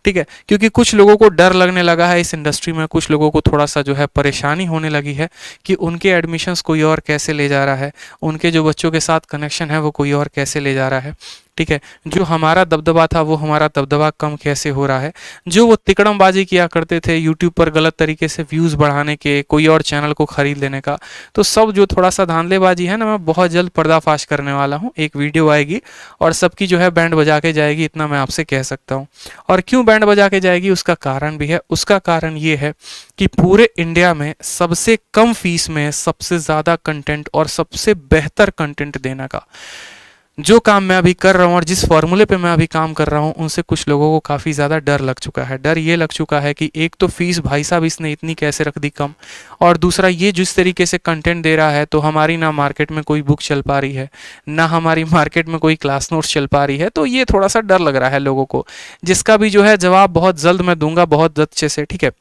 ठीक है। क्योंकि कुछ लोगों को डर लगने लगा है इस इंडस्ट्री में, कुछ लोगों को थोड़ा सा जो है परेशानी होने लगी है कि उनके एडमिशन्स कोई और कैसे ले जा रहा है, उनके जो बच्चों के साथ कनेक्शन है वो कोई और कैसे ले जा रहा है, ठीक है। जो हमारा दबदबा था वो हमारा दबदबा कम कैसे हो रहा है। जो वो तिकड़मबाजी किया करते थे यूट्यूब पर गलत तरीके से व्यूज़ बढ़ाने के, कोई और चैनल को खरीद लेने का, तो सब जो थोड़ा सा धांधलेबाजी है ना, मैं बहुत जल्द पर्दाफाश करने वाला हूँ। एक वीडियो आएगी और सबकी जो है बैंड बजा के जाएगी, इतना मैं आपसे कह सकता हूँ। और क्यों बैंड बजा के जाएगी उसका कारण भी है। उसका कारण ये है कि पूरे इंडिया में सबसे कम फीस में सबसे ज़्यादा कंटेंट और सबसे बेहतर कंटेंट देने का जो काम मैं अभी कर रहा हूँ और जिस फॉर्मूले पे मैं अभी काम कर रहा हूँ, उनसे कुछ लोगों को काफ़ी ज़्यादा डर लग चुका है। डर ये लग चुका है कि एक तो फीस भाई साहब इसने इतनी कैसे रख दी कम, और दूसरा ये जिस तरीके से कंटेंट दे रहा है, तो हमारी ना मार्केट में कोई बुक चल पा रही है, ना हमारी मार्केट में कोई क्लास नोट्स चल पा रही है। तो ये थोड़ा सा डर लग रहा है लोगों को, जिसका भी जो है जवाब बहुत जल्द मैं दूंगा, बहुत अच्छे से, ठीक है।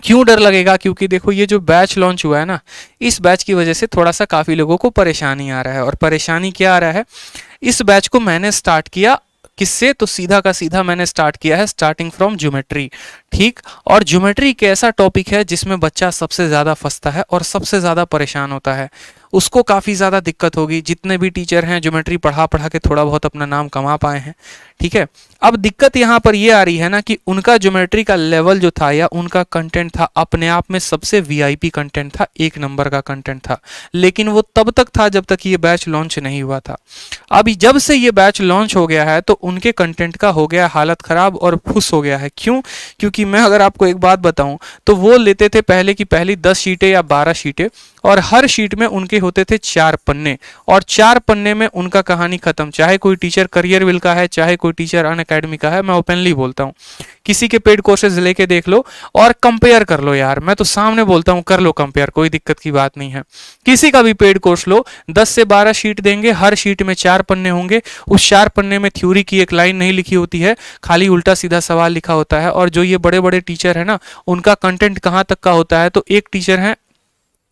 क्यों डर लगेगा? क्योंकि देखो ये जो बैच लॉन्च हुआ है ना, इस बैच की वजह से थोड़ा सा काफ़ी लोगों को परेशानी आ रहा है। और परेशानी क्या आ रहा है? इस बैच को मैंने स्टार्ट किया किससे? तो सीधा का सीधा मैंने स्टार्ट किया है स्टार्टिंग फ्रॉम ज्योमेट्री, ठीक। और ज्योमेट्री एक ऐसा टॉपिक है जिसमें बच्चा सबसे ज़्यादा फंसता है और सबसे ज़्यादा परेशान होता है, उसको काफ़ी ज़्यादा दिक्कत होगी। जितने भी टीचर हैं ज्योमेट्री पढ़ा पढ़ा के थोड़ा बहुत अपना नाम कमा पाए हैं, ठीक है। अब दिक्कत यहाँ पर ये आ रही है ना कि उनका ज्योमेट्री का लेवल जो था या उनका कंटेंट था अपने आप में सबसे वीआईपी कंटेंट था, एक नंबर का कंटेंट था, लेकिन वो तब तक था जब तक ये बैच लॉन्च नहीं हुआ था। अभी जब से ये बैच लॉन्च हो गया है तो उनके कंटेंट का हो गया हालत ख़राब और फुस हो गया है। क्यों? क्योंकि मैं अगर आपको एक बात बताऊं तो वो लेते थे पहले की पहली 10 शीटें या 12 शीटें, और हर शीट में उनके होते थे 4 पन्ने, और 4 पन्ने में उनका कहानी खत्म। चाहे कोई टीचर करियर विल का है, चाहे कोई टीचर अन अकेडमी का है, मैं ओपनली बोलता हूँ, किसी के पेड कोर्सेज लेके देख लो और कंपेयर कर लो यार, मैं तो सामने बोलता हूँ कर लो कंपेयर, कोई दिक्कत की बात नहीं है। किसी का भी पेड कोर्स लो, 10 से 12 शीट देंगे, हर शीट में 4 पन्ने होंगे, उस 4 पन्ने में थ्योरी की एक लाइन नहीं लिखी होती है, खाली उल्टा सीधा सवाल लिखा होता है। और जो ये बड़े बड़े टीचर है ना, उनका कंटेंट कहाँ तक का होता है? तो एक टीचर है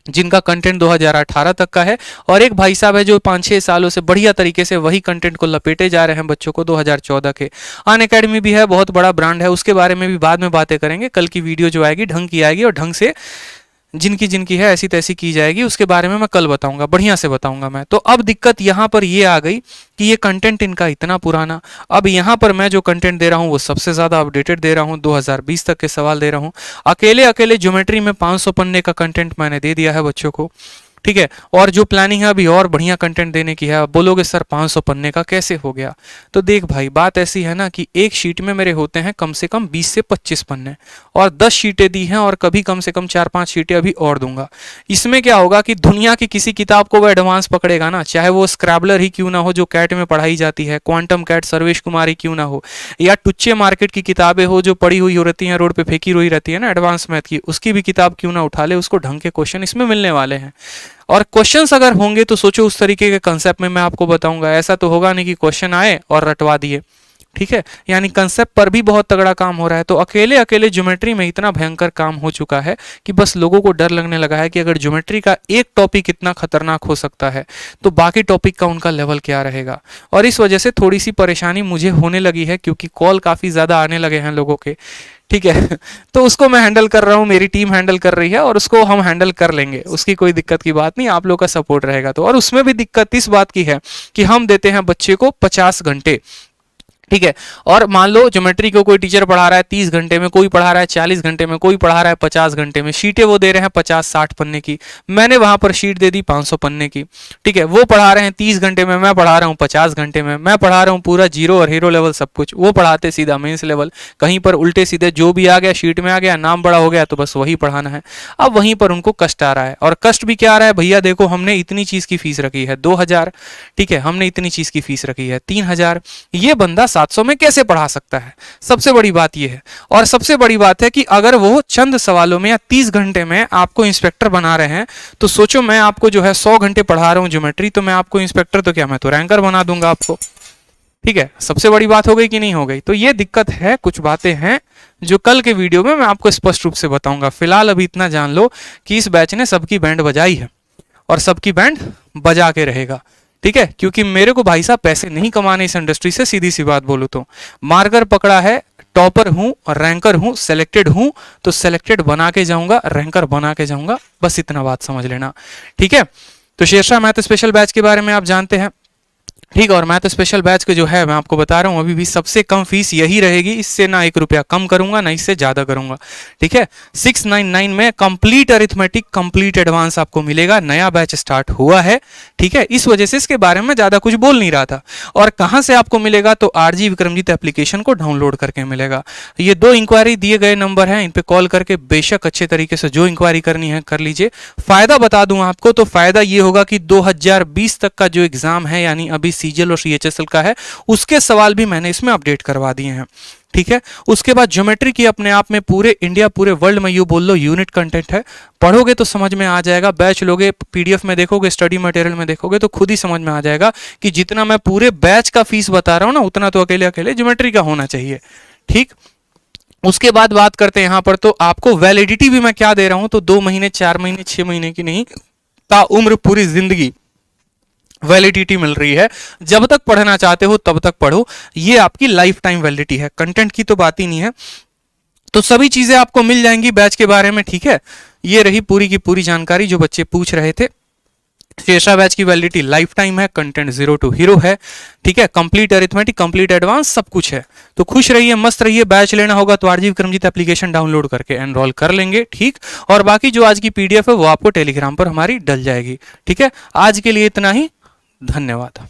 जिनका कंटेंट 2018 तक का है, और एक भाई साहब है जो 5-6 सालों से बढ़िया तरीके से वही कंटेंट को लपेटे जा रहे हैं बच्चों को 2014 के। अन अकेडमी भी है, बहुत बड़ा ब्रांड है, उसके बारे में भी बाद में बातें करेंगे। कल की वीडियो जो आएगी ढंग की आएगी और ढंग से जिनकी जिनकी है ऐसी तैसी की जाएगी, उसके बारे में मैं कल बताऊंगा, बढ़िया से बताऊंगा मैं। तो अब दिक्कत यहाँ पर ये आ गई कि ये कंटेंट इनका इतना पुराना, अब यहाँ पर मैं जो कंटेंट दे रहा हूँ वो सबसे ज़्यादा अपडेटेड दे रहा हूँ, 2020 तक के सवाल दे रहा हूँ। अकेले अकेले ज्योमेट्री में 500 पन्ने का कंटेंट मैंने दे दिया है बच्चों को, ठीक है। और जो प्लानिंग है अभी और बढ़िया कंटेंट देने की है। अब बोलोगे सर 500 पन्ने का कैसे हो गया? तो देख भाई, बात ऐसी है ना कि एक शीट में मेरे होते हैं कम से कम 20 से 25 पन्ने, और 10 शीटें दी हैं, और कभी कम से कम 4-5 शीटें अभी और दूंगा। इसमें क्या होगा कि दुनिया की किसी किताब को वो एडवांस पकड़ेगा ना, चाहे वो स्क्रैबलर ही क्यों ना हो जो कैट में पढ़ाई जाती है, क्वांटम कैट सर्वेश कुमार ही क्यों ना हो, या टुच्चे मार्केट की किताबें हो जो पड़ी हुई रहती हैं, रोड पे फेंकी हुई रहती है ना एडवांस मैथ की, उसकी भी किताब क्यों ना उठा ले, उसको ढंग के क्वेश्चन इसमें मिलने वाले हैं। और क्वेश्चंस अगर होंगे तो सोचो उस तरीके के कंसेप्ट में मैं आपको बताऊंगा। ऐसा तो होगा नहीं कि क्वेश्चन आए और रटवा दिए, ठीक है। यानी कंसेप्ट पर भी बहुत तगड़ा काम हो रहा है। तो अकेले अकेले ज्योमेट्री में इतना भयंकर काम हो चुका है कि बस लोगों को डर लगने लगा है कि अगर ज्योमेट्री का एक टॉपिक इतना खतरनाक हो सकता है तो बाकी टॉपिक का उनका लेवल क्या रहेगा। और इस वजह से थोड़ी सी परेशानी मुझे होने लगी है, क्योंकि कॉल काफ़ी ज़्यादा आने लगे हैं लोगों के, ठीक है। तो उसको मैं हैंडल कर रहा हूँ, मेरी टीम हैंडल कर रही है, और उसको हम हैंडल कर लेंगे, उसकी कोई दिक्कत की बात नहीं, आप लोग का सपोर्ट रहेगा तो। और उसमें भी दिक्कत इस बात की है कि हम देते हैं बच्चे को 50 घंटे, ठीक है। और मान लो ज्योमेट्री को कोई टीचर पढ़ा रहा है 30 घंटे में, कोई पढ़ा रहा है 40 घंटे में, कोई पढ़ा रहा है 50 घंटे में, शीटें वो दे रहे हैं 50-60 पन्ने की, मैंने वहां पर शीट दे दी 500 पन्ने की, ठीक है। वो पढ़ा रहे हैं 30 घंटे में, मैं पढ़ा रहा हूँ 50 घंटे में, मैं पढ़ा रहा हूँ पूरा जीरो और हीरो लेवल सब कुछ, वो पढ़ाते सीधा मेंस लेवल, कहीं पर उल्टे सीधे जो भी आ गया शीट में आ गया, नाम बड़ा हो गया तो बस वही पढ़ाना है। अब वहीं पर उनको कष्ट आ रहा है, और कष्ट भी क्या आ रहा है भैया, देखो हमने इतनी चीज की फीस रखी है 2000, ठीक है, हमने इतनी चीज की फीस रखी है 3000, ये बंदा 700 में कैसे पढ़ा सकता है? सबसे बड़ी बात यह है। और सबसे बड़ी बात है कि अगर वो चंद सवालों में या 30 घंटे में आपको इंस्पेक्टर बना रहे हैं, तो सोचो मैं आपको जो है 100 घंटे पढ़ा रहा हूं ज्योमेट्री, तो मैं आपको इंस्पेक्टर तो क्या, मैं तो रैंकर बना दूंगा आपको, ठीक है। सबसे बड़ी बात हो गई कि नहीं हो गई? तो ये दिक्कत है, कुछ बातें हैं जो कल के वीडियो में मैं आपको स्पष्ट रूप से बताऊंगा। फिलहाल अभी इतना जान लो कि इस बैच ने सबकी बैंड बजाई है और सबकी बैंड बजा के रहेगा, ठीक है। क्योंकि मेरे को भाई साहब पैसे नहीं कमाने इस इंडस्ट्री से, सीधी सी बात बोलूं तो मार्कर पकड़ा है, टॉपर हूं और रैंकर हूं, सेलेक्टेड हूं तो सेलेक्टेड बना के जाऊंगा, रैंकर बना के जाऊंगा, बस इतना बात समझ लेना, ठीक है। तो शेरशाह मैथ स्पेशल बैच के बारे में आप जानते हैं, ठीक है। और मैथ स्पेशल बैच के जो है मैं आपको बता रहा हूँ अभी भी सबसे कम फीस यही रहेगी, इससे ना 1 रुपया कम करूंगा ना इससे ज्यादा करूंगा, ठीक है। 699 में कंप्लीट अरिथमेटिक कंप्लीट एडवांस आपको मिलेगा, नया बैच स्टार्ट हुआ है, ठीक है। इस वजह से इसके बारे में ज्यादा कुछ बोल नहीं रहा था। और कहां से आपको मिलेगा? तो आरजी विक्रमजीत एप्लीकेशन को डाउनलोड करके मिलेगा। ये 2 इंक्वायरी दिए गए नंबर हैं, इन पे कॉल करके बेशक अच्छे तरीके से जो इंक्वायरी करनी है कर लीजिए। फायदा बता दूं आपको, तो फायदा ये होगा कि 2020 तक का जो एग्जाम है, यानी अभी सीजीएल और सीएचएसएल का है, उसके सवाल भी मैंने इसमें अपडेट करवा दिए हैं, ठीक है। उसके बाद ज्योमेट्री की अपने आप में पूरे इंडिया पूरे वर्ल्ड में यूं बोल लो यूनिट कंटेंट है, पढ़ोगे तो समझ में आ जाएगा, बैच लोगे, पीडीएफ में देखोगे, स्टडी मटेरियल में देखोगे तो खुद ही समझ में आ जाएगा कि जितना मैं पूरे बैच का फीस बता रहा हूं ना, उतना तो अकेले अकेले ज्योमेट्री का होना चाहिए, ठीक। उसके बाद बात करते हैं यहां पर, तो आपको वैलिडिटी भी मैं क्या दे रहा हूं, तो 2 महीने, 4 महीने, 6 महीने की नहीं, ताउम्र पूरी जिंदगी वैलिडिटी मिल रही है। जब तक पढ़ना चाहते हो तब तक पढ़ो, ये आपकी लाइफ टाइम वैलिडिटी है। कंटेंट की तो बात ही नहीं है। तो सभी चीजें आपको मिल जाएंगी बैच के बारे में, ठीक है। ये रही पूरी की पूरी जानकारी जो बच्चे पूछ रहे थे। शेषा बैच की वैलिडिटी लाइफ टाइम है, कंटेंट 0 to हीरो है, ठीक है। कंप्लीट अरिथमेटिक, कंप्लीट एडवांस, सब कुछ है। तो खुश रहिए, मस्त रहिए। बैच लेना होगा तो आरजी विक्रमजीत एप्लीकेशन डाउनलोड करके एनरोल कर लेंगे, ठीक। और बाकी जो आज की पीडीएफ है वो आपको टेलीग्राम पर हमारी डल जाएगी, ठीक है। आज के लिए इतना ही, धन्यवाद।